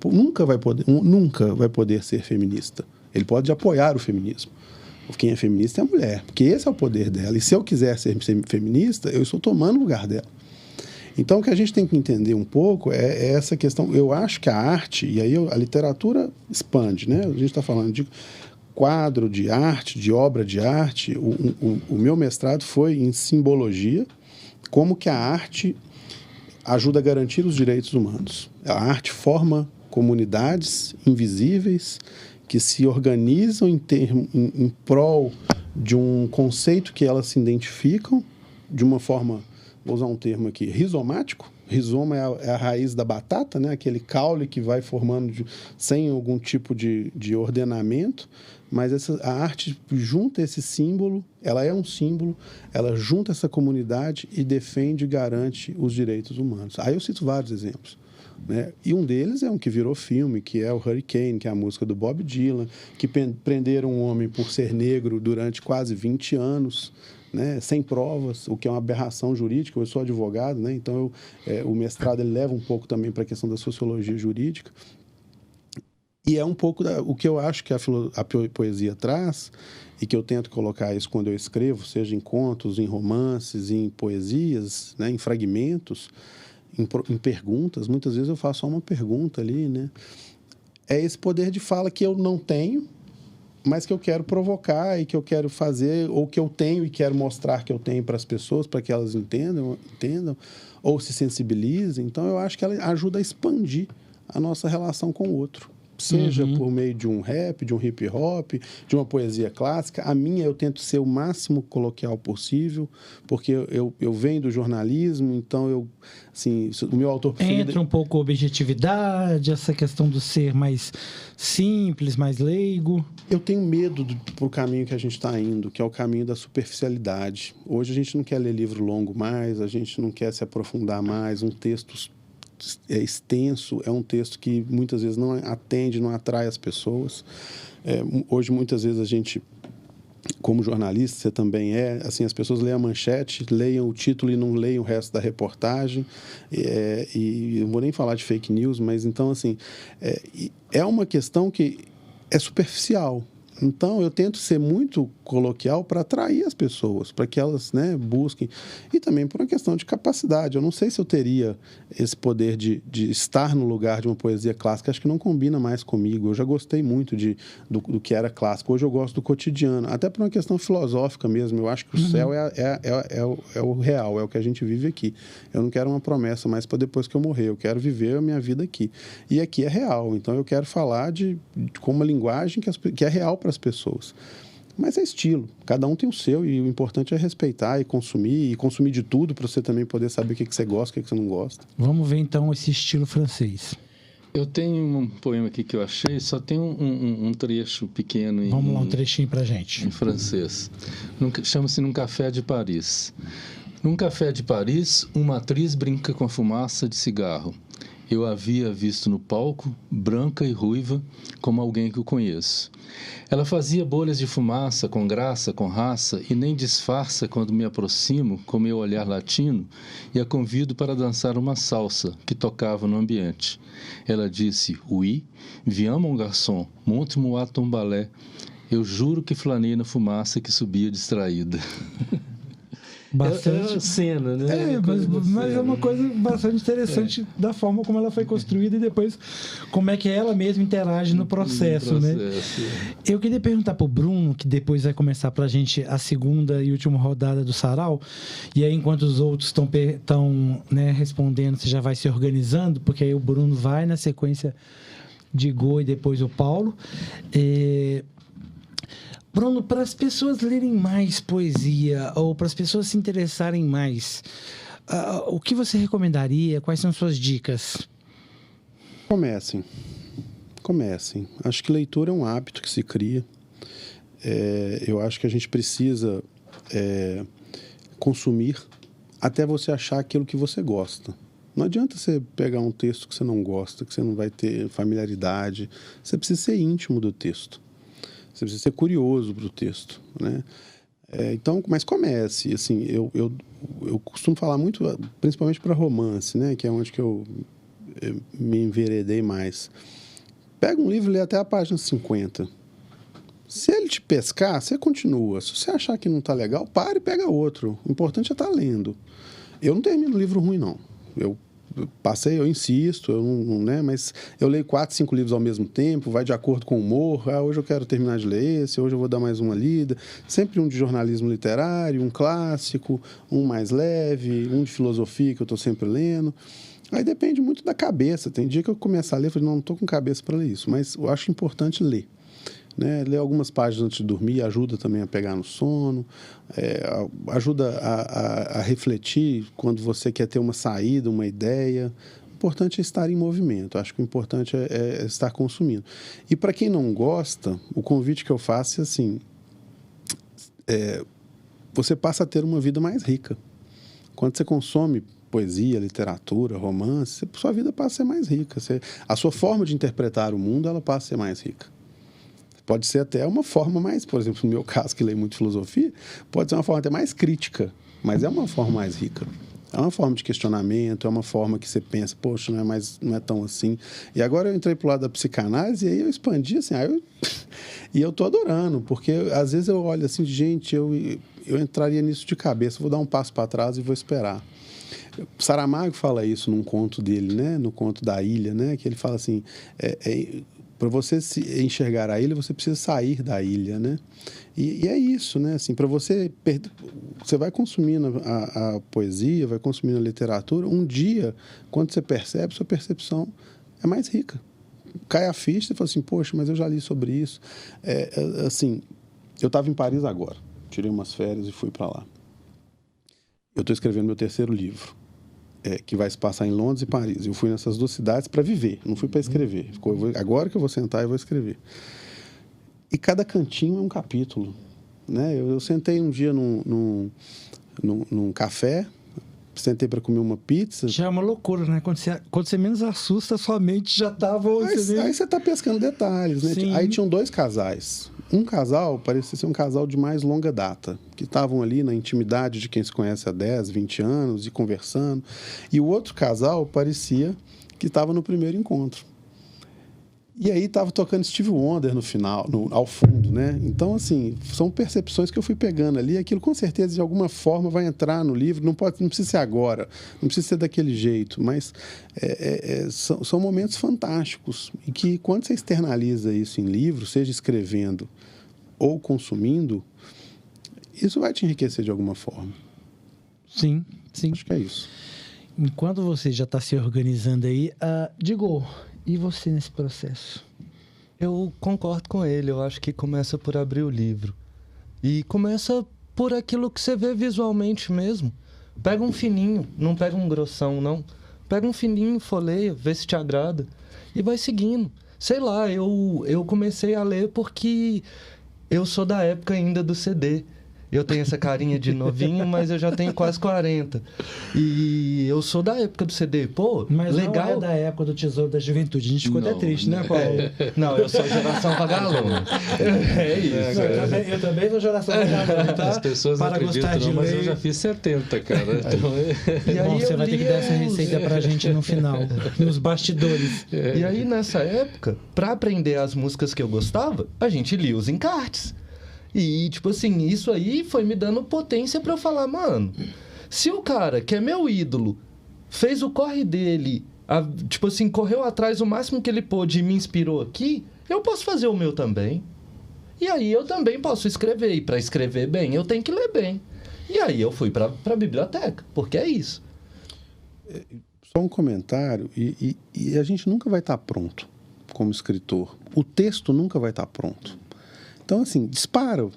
vai poder ser feminista. Ele pode apoiar o feminismo. Quem é feminista é a mulher, porque esse é o poder dela. E se eu quiser ser feminista, eu estou tomando o lugar dela. Então, o que a gente tem que entender um pouco é essa questão. Eu acho que a arte, e aí a literatura expande, né? A gente está falando de quadro, de arte, de obra de arte. O meu mestrado foi em simbologia, como que a arte ajuda a garantir os direitos humanos. A arte forma comunidades invisíveis que se organizam em prol de um conceito que elas se identificam de uma forma... Vou usar um termo aqui, rizomático. Rizoma é a raiz da batata, né? Aquele caule que vai formando sem algum tipo de ordenamento, mas a arte junta esse símbolo, ela é um símbolo, ela junta essa comunidade e defende e garante os direitos humanos. Aí eu cito vários exemplos, né? E um deles é um que virou filme, que é o Hurricane, que é a música do Bob Dylan, que prenderam um homem por ser negro durante quase 20 anos, né, sem provas, o que é uma aberração jurídica. Eu sou advogado, né, então o mestrado ele leva um pouco também para a questão da sociologia jurídica. E é um pouco o que eu acho que a poesia traz, e que eu tento colocar isso quando eu escrevo, seja em contos, em romances, em poesias, né, em fragmentos, em perguntas. Muitas vezes eu faço só uma pergunta ali, né? É esse poder de fala que eu não tenho, mas que eu quero provocar e que eu quero fazer, ou que eu tenho e quero mostrar que eu tenho para as pessoas, para que elas entendam ou se sensibilizem. Então, eu acho que ela ajuda a expandir a nossa relação com o outro. Seja por meio de um rap, de um hip hop, de uma poesia clássica. A minha eu tento ser o máximo coloquial possível, porque eu venho do jornalismo, então o meu autor preferido... Entra um pouco a objetividade, essa questão do ser mais simples, mais leigo. Eu tenho medo pro caminho que a gente está indo, que é o caminho da superficialidade. Hoje a gente não quer ler livro longo mais, a gente não quer se aprofundar mais, um texto extenso, é um texto que muitas vezes não atende, não atrai as pessoas. Hoje, muitas vezes, a gente, como jornalista, você também assim, as pessoas leem a manchete, leiam o título e não leem o resto da reportagem, e eu não vou nem falar de fake news, mas então, assim, é uma questão que é superficial. Então, eu tento ser muito coloquial para atrair as pessoas, para que elas, né, busquem. E também por uma questão de capacidade. Eu não sei se eu teria esse poder de estar no lugar de uma poesia clássica. Acho que não combina mais comigo. Eu já gostei muito do que era clássico. Hoje eu gosto do cotidiano. Até por uma questão filosófica mesmo. Eu acho que o céu é o real, é o que a gente vive aqui. Eu não quero uma promessa mais para depois que eu morrer. Eu quero viver a minha vida aqui. E aqui é real. Então, eu quero falar com uma linguagem que é real para as pessoas. Mas é estilo, cada um tem o seu, e o importante é respeitar e consumir de tudo, para você também poder saber o que você gosta, o que você não gosta. Vamos ver então esse estilo francês. Eu tenho um poema aqui que eu achei, só tem um trecho pequeno. Vamos lá, um trechinho pra gente. Em francês. Chama-se Num Café de Paris. Num café de Paris, uma atriz brinca com a fumaça de cigarro. Eu a havia visto no palco, branca e ruiva, como alguém que eu conheço. Ela fazia bolhas de fumaça, com graça, com raça, e nem disfarça quando me aproximo, com meu olhar latino, e a convido para dançar uma salsa que tocava no ambiente. Ela disse, oui, viens mon garçon, monte-moi ton ballet. Eu juro que flanei na fumaça que subia distraída. Bastante... É cena, né? Mas é uma coisa bastante interessante da forma como ela foi construída e depois como é que ela mesma interage no processo, né? Eu queria perguntar pro Bruno, que depois vai começar pra gente a segunda e última rodada do Sarau, e aí enquanto os outros estão né, respondendo, você já vai se organizando, porque aí o Bruno vai na sequência de Go e depois o Paulo. Bruno, para as pessoas lerem mais poesia ou para as pessoas se interessarem mais, O que você recomendaria? Quais são suas dicas? Comecem. Acho que leitura é um hábito que se cria. Eu acho que a gente precisa consumir até você achar aquilo que você gosta. Não adianta você pegar um texto que você não gosta, que você não vai ter familiaridade. Você precisa ser íntimo do texto. Você precisa ser curioso para o texto, né? Então, mas comece. Assim, eu costumo falar muito, principalmente para romance, né? Que é onde que eu me enveredei mais. Pega um livro e lê até a página 50. Se ele te pescar, você continua. Se você achar que não está legal, para e pega outro. O importante é estar lendo. Eu não termino livro ruim, não. Eu insisto, né? Mas eu leio 4, 5 livros ao mesmo tempo, vai de acordo com o humor. Hoje eu quero terminar de ler esse, hoje eu vou dar mais uma lida. Sempre um de jornalismo literário, um clássico, um mais leve, um de filosofia que eu estou sempre lendo. Aí depende muito da cabeça. Tem dia que eu começo a ler e falo, não estou com cabeça para ler isso. Mas eu acho importante ler. Né? Ler algumas páginas antes de dormir ajuda também a pegar no sono, ajuda a refletir quando você quer ter uma saída, uma ideia. O importante é estar em movimento. Acho que o importante é estar consumindo. E para quem não gosta, o convite que eu faço é assim, você passa a ter uma vida mais rica. Quando você consome poesia, literatura, romance, sua vida passa a ser mais rica. A sua forma de interpretar o mundo, ela passa a ser mais rica. Pode ser até uma forma mais, por exemplo, no meu caso, que leio muito filosofia, pode ser uma forma até mais crítica, mas é uma forma mais rica. É uma forma de questionamento, é uma forma que você pensa, poxa, não é tão assim. E agora eu entrei para o lado da psicanálise e aí eu expandi, assim, e eu estou adorando, porque às vezes eu olho assim, gente, eu entraria nisso de cabeça, vou dar um passo para trás e vou esperar. Saramago fala isso num conto dele, né? No conto da ilha, né? Que ele fala assim, para você se enxergar a ilha, você precisa sair da ilha, né? E é isso, né? Assim, para você vai consumindo a poesia, vai consumindo a literatura, um dia, quando você percebe, sua percepção é mais rica. Cai a ficha e fala assim, poxa, mas eu já li sobre isso. Assim, eu estava em Paris agora, tirei umas férias e fui para lá. Eu estou escrevendo meu 3º livro. Que vai se passar em Londres e Paris. Eu fui nessas 2 cidades para viver, não fui para escrever. Agora que eu vou sentar e vou escrever. E cada cantinho é um capítulo. Né? Eu sentei um dia num café, sentei para comer uma pizza. Já é uma loucura, né? Quando você menos assusta, sua mente já estava... Aí você está pescando detalhes, né? Sim. Aí tinham 2 casais. Um casal parecia ser um casal de mais longa data, que estavam ali na intimidade de quem se conhece há 10, 20 anos e conversando. E o outro casal parecia que estava no primeiro encontro. E aí estava tocando Stevie Wonder no final, ao fundo, né? Então, assim, são percepções que eu fui pegando ali. Aquilo, com certeza, de alguma forma, vai entrar no livro. Não precisa ser agora, não precisa ser daquele jeito, mas são momentos fantásticos. E que, quando você externaliza isso em livro, seja escrevendo ou consumindo, isso vai te enriquecer de alguma forma. Sim. Acho que é isso. Enquanto você já está se organizando aí, Diego, e você nesse processo? Eu concordo com ele. Eu acho que começa por abrir o livro. E começa por aquilo que você vê visualmente mesmo. Pega um fininho, não pega um grossão, não. Pega um fininho, folheia, vê se te agrada. E vai seguindo. Sei lá, eu comecei a ler porque eu sou da época ainda do CD. Eu tenho essa carinha de novinho, mas eu já tenho quase 40. E eu sou da época do CD. Pô, mas legal. Não é da época do Tesouro da Juventude. A gente ficou até triste, né, Paulo? Não, eu sou geração vagalume. É isso. Eu também sou geração vagalume, tá? As pessoas não acreditam, mas eu já fiz 70, cara. Então... E aí você vai ter que dar essa receita pra gente no final, nos bastidores. E aí, nessa época, pra aprender as músicas que eu gostava, a gente lia os encartes. E, tipo assim, isso aí foi me dando potência pra eu falar, mano, se o cara, que é meu ídolo, fez o corre dele, tipo assim, correu atrás o máximo que ele pôde e me inspirou aqui, eu posso fazer o meu também. E aí eu também posso escrever. E pra escrever bem, eu tenho que ler bem. E aí eu fui pra biblioteca, porque é isso. Só um comentário, e a gente nunca vai estar pronto como escritor. O texto nunca vai estar pronto. Então, assim, dispara.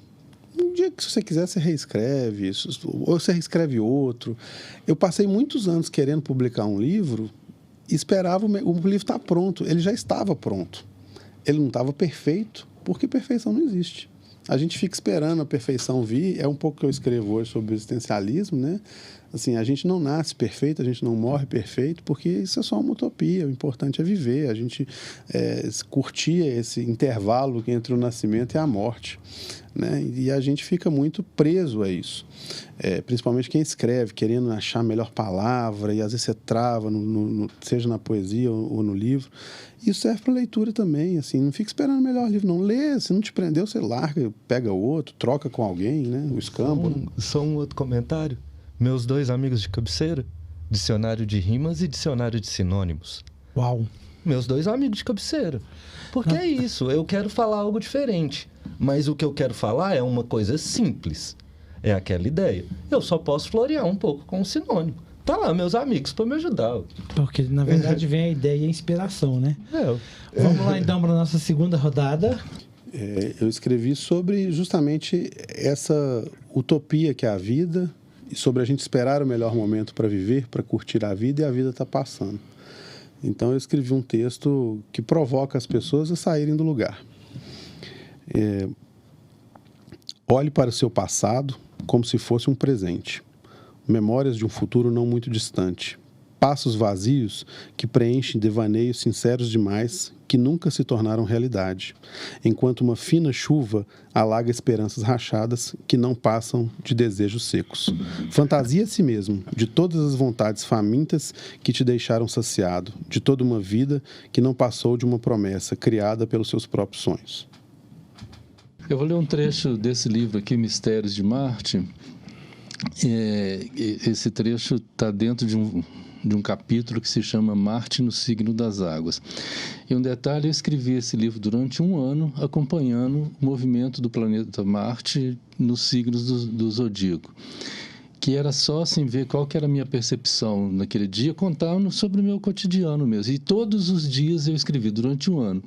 Um dia que, se você quiser, você reescreve isso, ou você reescreve outro. Eu passei muitos anos querendo publicar um livro e esperava o livro estar pronto. Ele já estava pronto. Ele não estava perfeito, porque perfeição não existe. A gente fica esperando a perfeição vir. É um pouco que eu escrevo hoje sobre o existencialismo, né? Assim, a gente não nasce perfeito, a gente não morre perfeito, porque isso é só uma utopia. O importante é viver, a gente curtir esse intervalo entre o nascimento e a morte, né? E a gente fica muito preso a isso. Principalmente quem escreve, querendo achar a melhor palavra, e às vezes você trava, seja na poesia ou no livro. Isso serve para leitura também, assim, não fica esperando o melhor livro, não. Lê, se não te prendeu, você larga, pega outro, troca com alguém, né? O escambo. Só um outro comentário. Meus 2 amigos de cabeceira, dicionário de rimas e dicionário de sinônimos. Uau! Meus 2 amigos de cabeceira. Porque é isso, eu quero falar algo diferente. Mas o que eu quero falar é uma coisa simples. É aquela ideia. Eu só posso florear um pouco com o sinônimo. Tá lá, meus amigos, para me ajudar. Porque, na verdade, vem a ideia e a inspiração, né? Vamos lá, então, para a nossa segunda rodada. Eu escrevi sobre justamente essa utopia que é a vida, e sobre a gente esperar o melhor momento para viver, para curtir a vida, e a vida está passando. Então, eu escrevi um texto que provoca as pessoas a saírem do lugar. Olhe para o seu passado como se fosse um presente. Memórias de um futuro não muito distante. Passos vazios que preenchem devaneios sinceros demais que nunca se tornaram realidade, enquanto uma fina chuva alaga esperanças rachadas que não passam de desejos secos. Fantasia a si mesmo de todas as vontades famintas que te deixaram saciado, de toda uma vida que não passou de uma promessa criada pelos seus próprios sonhos. Eu vou ler um trecho desse livro aqui, Mistérios de Marte. Esse trecho está dentro de um capítulo que se chama Marte no Signo das Águas. E um detalhe, eu escrevi esse livro durante 1 ano, acompanhando o movimento do planeta Marte nos signos do zodíaco. Que era só assim, ver qual que era a minha percepção naquele dia, contando sobre o meu cotidiano mesmo. E todos os dias eu escrevi, durante 1 ano.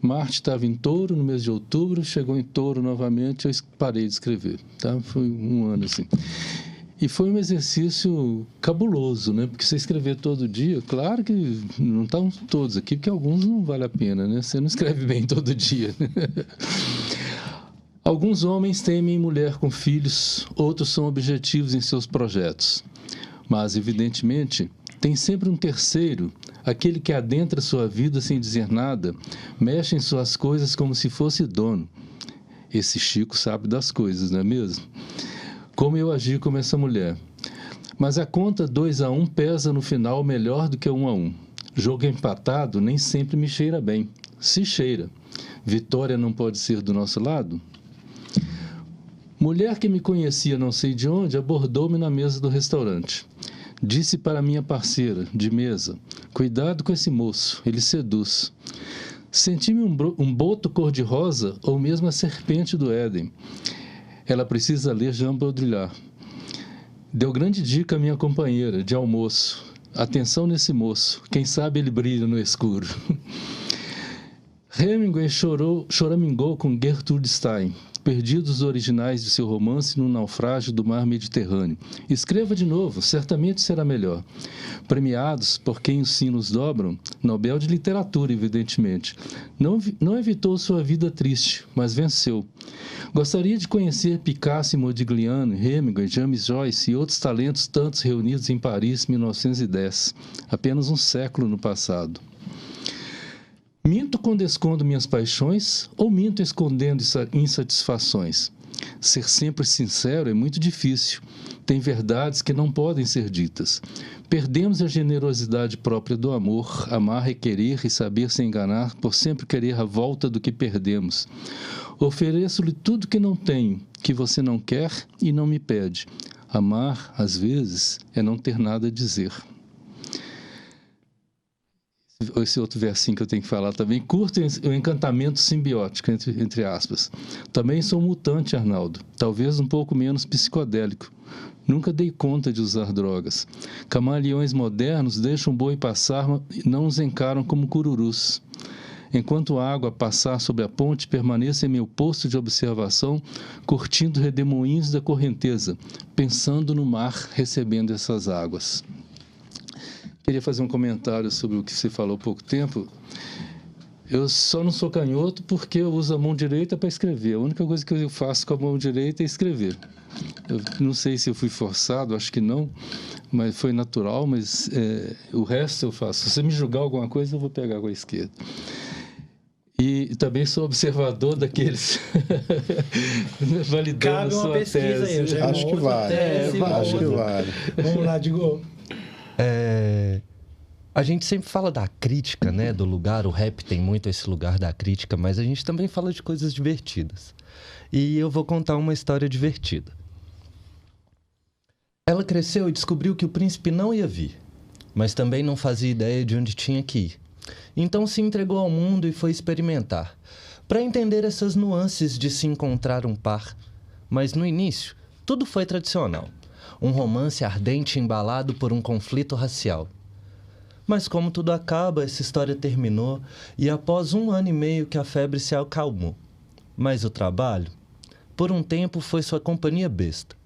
Marte estava em Touro no mês de outubro, chegou em Touro novamente, eu parei de escrever. Tá? Foi 1 ano assim. E foi um exercício cabuloso, né? Porque você escrever todo dia, claro que não estão todos aqui, porque alguns não vale a pena, né? Você não escreve bem todo dia. Alguns homens temem mulher com filhos, outros são objetivos em seus projetos. Mas, evidentemente, tem sempre um terceiro, aquele que adentra sua vida sem dizer nada, mexe em suas coisas como se fosse dono. Esse Chico sabe das coisas, não é mesmo? Como eu agi como essa mulher. Mas a conta 2-1 pesa no final melhor do que 1-1. Jogo empatado nem sempre me cheira bem. Se cheira. Vitória não pode ser do nosso lado? Mulher que me conhecia não sei de onde abordou-me na mesa do restaurante. Disse para minha parceira de mesa: cuidado com esse moço, ele seduz. Senti-me um boto cor-de-rosa ou mesmo a serpente do Éden. Ela precisa ler Jean Baudrillard. Deu grande dica à minha companheira de almoço. Atenção nesse moço, quem sabe ele brilha no escuro. Hemingway choramingou com Gertrude Stein, perdidos os originais de seu romance no naufrágio do mar Mediterrâneo. Escreva de novo, certamente será melhor. Premiados por quem os sinos dobram, Nobel de Literatura, evidentemente. Não evitou sua vida triste, mas venceu. Gostaria de conhecer Picasso e Modigliani, Hemingway, James Joyce e outros talentos tantos reunidos em Paris em 1910, apenas um século no passado. Minto quando escondo minhas paixões ou minto escondendo insatisfações? Ser sempre sincero é muito difícil. Tem verdades que não podem ser ditas. Perdemos a generosidade própria do amor, amar, requerer e saber se enganar por sempre querer a volta do que perdemos. Ofereço-lhe tudo que não tenho, que você não quer e não me pede. Amar, às vezes, é não ter nada a dizer. Esse outro versinho que eu tenho que falar também. Curto o encantamento simbiótico, entre aspas. Também sou mutante, Arnaldo. Talvez um pouco menos psicodélico. Nunca dei conta de usar drogas. Camaleões modernos deixam o boi passar e não os encaram como cururus. Enquanto a água passar sobre a ponte, permaneça em meu posto de observação, curtindo redemoinhos da correnteza, pensando no mar recebendo essas águas. Queria fazer um comentário sobre o que você falou há pouco tempo. Eu só não sou canhoto porque eu uso a mão direita para escrever. A única coisa que eu faço com a mão direita é escrever. Eu não sei se eu fui forçado, acho que não, mas foi natural, mas o resto eu faço. Se você me julgar alguma coisa, eu vou pegar com a esquerda. E também sou observador daqueles validando sua pesquisa tese. Aí, acho que vale. Acho que vale. Vamos lá, Diego. A gente sempre fala da crítica, né, do lugar. O rap tem muito esse lugar da crítica, mas a gente também fala de coisas divertidas. E eu vou contar uma história divertida. Ela cresceu e descobriu que o príncipe não ia vir, mas também não fazia ideia de onde tinha que ir. Então se entregou ao mundo e foi experimentar, para entender essas nuances de se encontrar um par. Mas no início, tudo foi tradicional. Um romance ardente embalado por um conflito racial. Mas como tudo acaba, essa história terminou e após 1 ano e meio que a febre se acalmou. Mas o trabalho, por um tempo, foi sua companhia besta.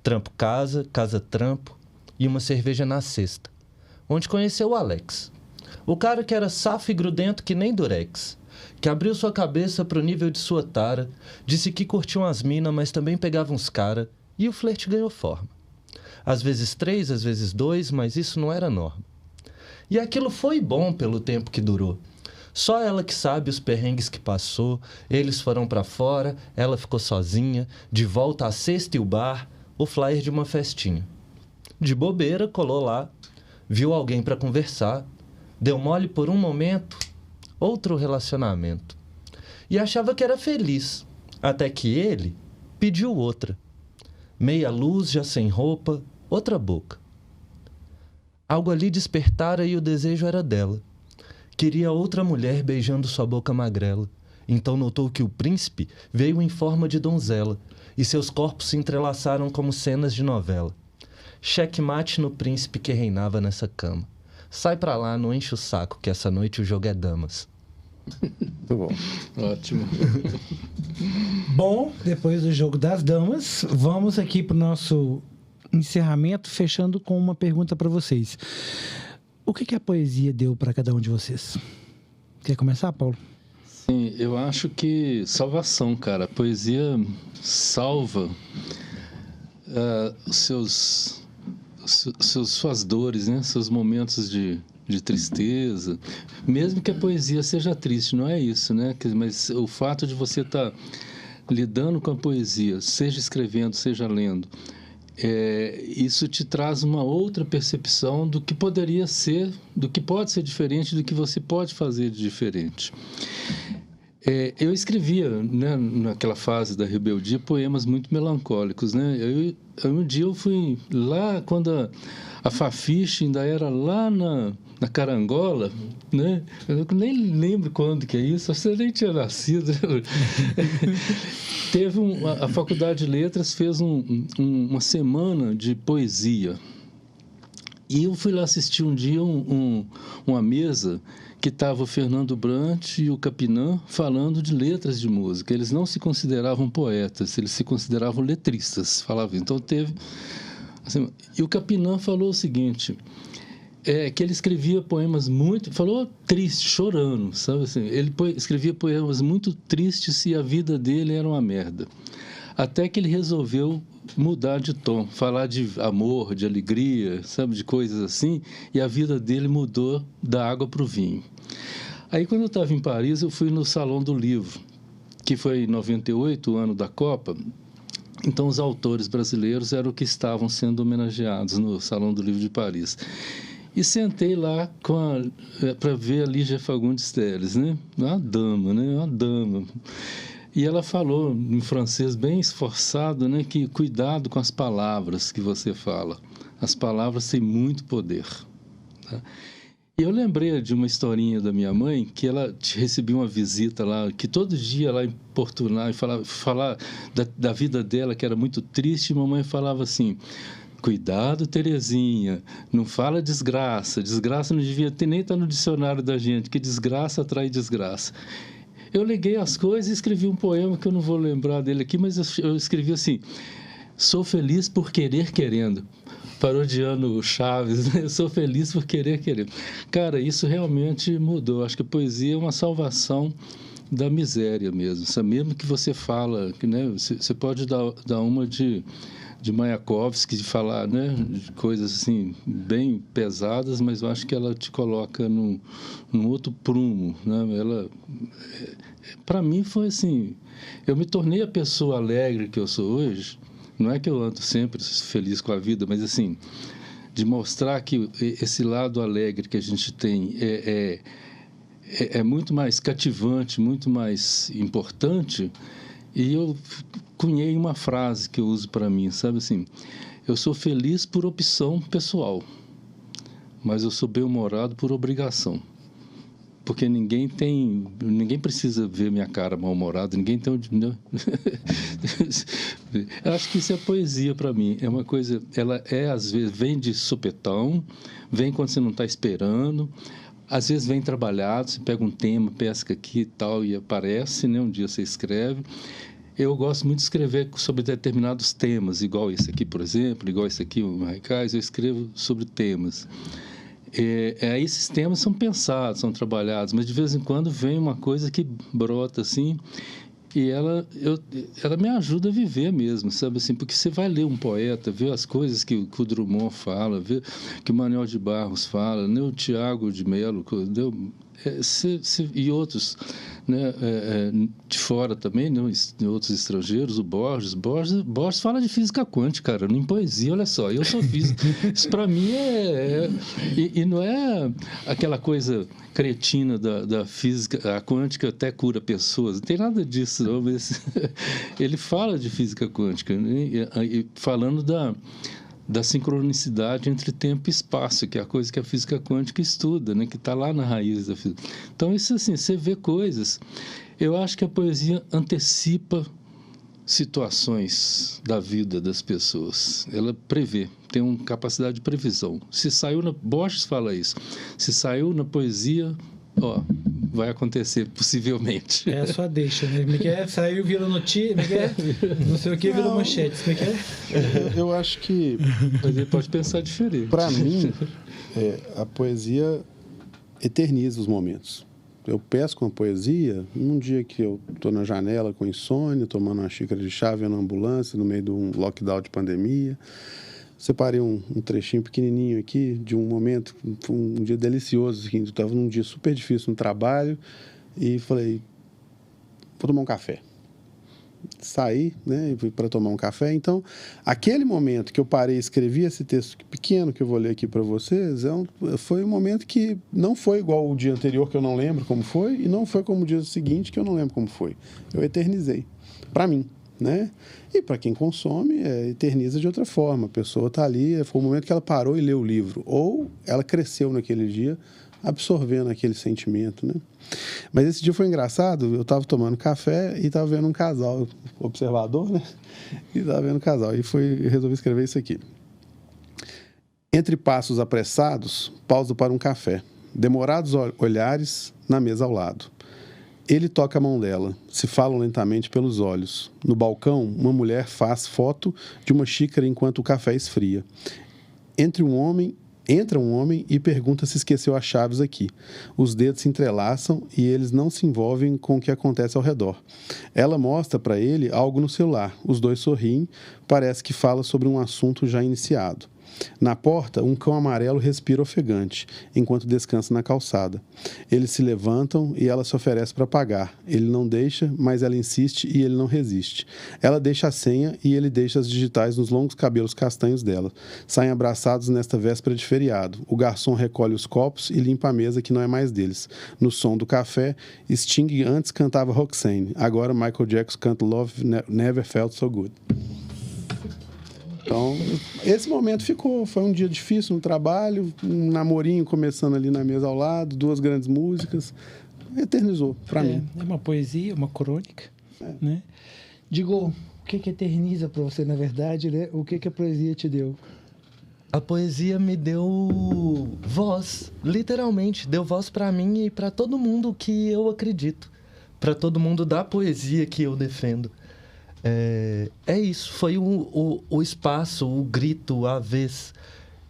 Trampo-casa, casa-trampo e uma cerveja na cesta, onde conheceu o Alex. O cara que era safo e grudento que nem durex, que abriu sua cabeça pro nível de sua tara, disse que curtiam as minas, mas também pegava uns cara, e o flerte ganhou forma. Às vezes 3, às vezes 2, mas isso não era norma. E aquilo foi bom pelo tempo que durou. Só ela que sabe os perrengues que passou, eles foram pra fora, ela ficou sozinha, de volta à cesta e o bar, o flyer de uma festinha. De bobeira, colou lá, viu alguém pra conversar, deu mole por um momento, outro relacionamento. E achava que era feliz, até que ele pediu outra. Meia luz, já sem roupa, outra boca. Algo ali despertara e o desejo era dela. Queria outra mulher beijando sua boca magrela. Então notou que o príncipe veio em forma de donzela e seus corpos se entrelaçaram como cenas de novela. Checkmate no príncipe que reinava nessa cama. Sai pra lá, não enche o saco, que essa noite o jogo é damas. Muito bom. Ótimo. Bom, depois do jogo das damas, vamos aqui pro nosso encerramento, fechando com uma pergunta para vocês. O que a poesia deu para cada um de vocês? Quer começar, Paulo? Sim, eu acho que salvação, cara. A poesia salva suas dores, né? Seus momentos de tristeza. Mesmo que a poesia seja triste, não é isso, né? Mas o fato de você estar lidando com a poesia, seja escrevendo, seja lendo, isso te traz uma outra percepção do que poderia ser, do que pode ser diferente, do que você pode fazer de diferente. Eu escrevia, né, naquela fase da rebeldia, poemas muito melancólicos, né? Um dia eu fui lá, quando a Fafiche ainda era lá na Carangola, né? Eu nem lembro quando que é isso, você nem tinha nascido. A Faculdade de Letras fez uma semana de poesia. E eu fui lá assistir um dia uma mesa que estava o Fernando Brant e o Capinã falando de letras de música. Eles não se consideravam poetas, eles se consideravam letristas. Falavam. Então teve... Assim, e o Capinã falou o seguinte... que ele escrevia poemas muito... Falou triste, chorando, sabe assim? Ele escrevia poemas muito tristes e a vida dele era uma merda. Até que ele resolveu mudar de tom, falar de amor, de alegria, sabe? De coisas assim. E a vida dele mudou da água para o vinho. Aí, quando eu estava em Paris, eu fui no Salão do Livro, que foi em 98, o ano da Copa. Então, os autores brasileiros eram os que estavam sendo homenageados no Salão do Livro de Paris. E sentei lá para ver a Lígia Fagundes Telles, né? Uma dama, né? Uma dama. E ela falou em francês bem esforçado, né? Que cuidado com as palavras que você fala. As palavras têm muito poder. Tá? E eu lembrei de uma historinha da minha mãe, que ela recebia uma visita lá, que todo dia lá importunar e falar da vida dela, que era muito triste, e a mamãe falava assim... Cuidado, Terezinha, não fala desgraça. Desgraça não devia ter, nem estar no dicionário da gente, que desgraça atrai desgraça. Eu liguei as coisas e escrevi um poema que eu não vou lembrar dele aqui, mas eu escrevi assim: sou feliz por querer querendo. Parodiando o Chaves, né? Eu sou feliz por querer querendo. Cara, isso realmente mudou. Acho que a poesia é uma salvação da miséria mesmo. Mesmo que você fala, né? Você pode dar uma de Mayakovsky, de falar, né, de coisas assim bem pesadas, mas eu acho que ela te coloca num outro prumo, né? Ela, para mim, foi assim, eu me tornei a pessoa alegre que eu sou hoje. Não é que eu ando sempre feliz com a vida, mas assim, de mostrar que esse lado alegre que a gente tem é muito mais cativante, muito mais importante. E eu cunhei uma frase que eu uso para mim, sabe assim: eu sou feliz por opção pessoal, mas eu sou bem-humorado por obrigação. Porque ninguém precisa ver minha cara mal-humorada, ninguém tem... Eu acho que isso é poesia para mim. É uma coisa, ela às vezes, vem de supetão, vem quando você não está esperando, às vezes vem trabalhado, você pega um tema, pesca aqui e tal, e aparece, né? Um dia você escreve. Eu gosto muito de escrever sobre determinados temas, igual esse aqui, por exemplo, igual esse aqui, o Raikais, eu escrevo sobre temas. Esses temas são pensados, são trabalhados, mas de vez em quando vem uma coisa que brota assim, e ela me ajuda a viver mesmo, sabe assim, porque você vai ler um poeta, ver as coisas que o Drummond fala, ver que o Manuel de Barros fala, né, o Tiago de Mello, e outros, né, de fora também, né, outros estrangeiros, o Borges fala de física quântica, cara, em poesia, olha só, eu sou físico, isso para mim e não é aquela coisa cretina da física, a quântica até cura pessoas, não tem nada disso não, mas ele fala de física quântica, né, e falando da sincronicidade entre tempo e espaço, que é a coisa que a física quântica estuda, né? Que está lá na raiz da física. Então, isso assim, você vê coisas... Eu acho que a poesia antecipa situações da vida das pessoas. Ela prevê, tem uma capacidade de previsão. Se saiu Borges fala isso. Se saiu na poesia... vai acontecer, possivelmente. É só deixa, né? Saiu, virou notícia, não sei o que, virou manchete. Eu acho que... Mas ele pode pensar diferente. Para mim, a poesia eterniza os momentos. Eu pesco uma poesia num dia que eu estou na janela com insônia, tomando uma xícara de chá, vendo uma ambulância no meio de um lockdown de pandemia. Separei um trechinho pequenininho aqui de um momento, um dia delicioso, assim, eu estava num dia super difícil no trabalho e falei, vou tomar um café. Saí, né, para tomar um café. Então, aquele momento que eu parei e escrevi esse texto pequeno que eu vou ler aqui para vocês, foi um momento que não foi igual o dia anterior, que eu não lembro como foi, e não foi como o dia seguinte, que eu não lembro como foi. Eu eternizei, para mim. Né? E para quem consome, eterniza de outra forma. A pessoa está ali, foi o momento que ela parou e leu o livro. Ou ela cresceu naquele dia, absorvendo aquele sentimento. Né? Mas esse dia foi engraçado, eu estava tomando café e estava vendo um casal, observador, né? E estava vendo um casal. E resolvi escrever isso aqui. Entre passos apressados, pausa para um café. Demorados olhares na mesa ao lado. Ele toca a mão dela, se falam lentamente pelos olhos. No balcão, uma mulher faz foto de uma xícara enquanto o café esfria. Entra um homem e pergunta se esqueceu as chaves aqui. Os dedos se entrelaçam e eles não se envolvem com o que acontece ao redor. Ela mostra para ele algo no celular. Os dois sorriem, parece que fala sobre um assunto já iniciado. Na porta, um cão amarelo respira ofegante, enquanto descansa na calçada. Eles se levantam e ela se oferece para pagar. Ele não deixa, mas ela insiste e ele não resiste. Ela deixa a senha e ele deixa as digitais nos longos cabelos castanhos dela. Saem abraçados nesta véspera de feriado. O garçom recolhe os copos e limpa a mesa que não é mais deles. No som do café, Sting antes cantava Roxanne. Agora Michael Jackson canta Love Never Felt So Good. Então, esse momento foi um dia difícil no trabalho, um namorinho começando ali na mesa ao lado, 2 grandes músicas, eternizou para mim. É uma poesia, uma crônica, né? Digo, o que eterniza para você, na verdade, né? O que a poesia te deu? A poesia me deu voz, literalmente, deu voz para mim e para todo mundo que eu acredito, para todo mundo da poesia que eu defendo. É isso, foi o espaço, o grito, a vez,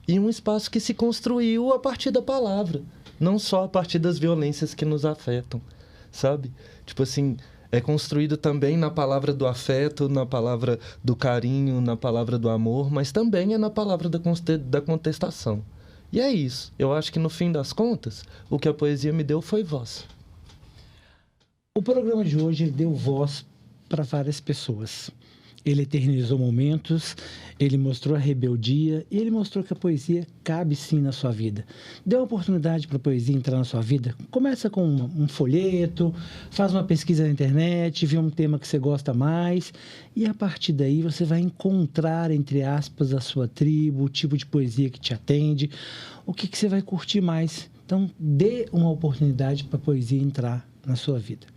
e um espaço que se construiu a partir da palavra, não só a partir das violências que nos afetam, sabe? Tipo assim, é construído também na palavra do afeto, na palavra do carinho, na palavra do amor, mas também é na palavra da contestação. E é isso. Eu acho que, no fim das contas, o que a poesia me deu foi voz. O programa de hoje ele deu voz para várias pessoas. Ele eternizou momentos, ele mostrou a rebeldia e ele mostrou que a poesia cabe sim na sua vida. Dê uma oportunidade para a poesia entrar na sua vida. Começa com um folheto, faz uma pesquisa na internet, vê um tema que você gosta mais e a partir daí você vai encontrar, entre aspas, a sua tribo, o tipo de poesia que te atende, o que você vai curtir mais. Então, dê uma oportunidade para a poesia entrar na sua vida.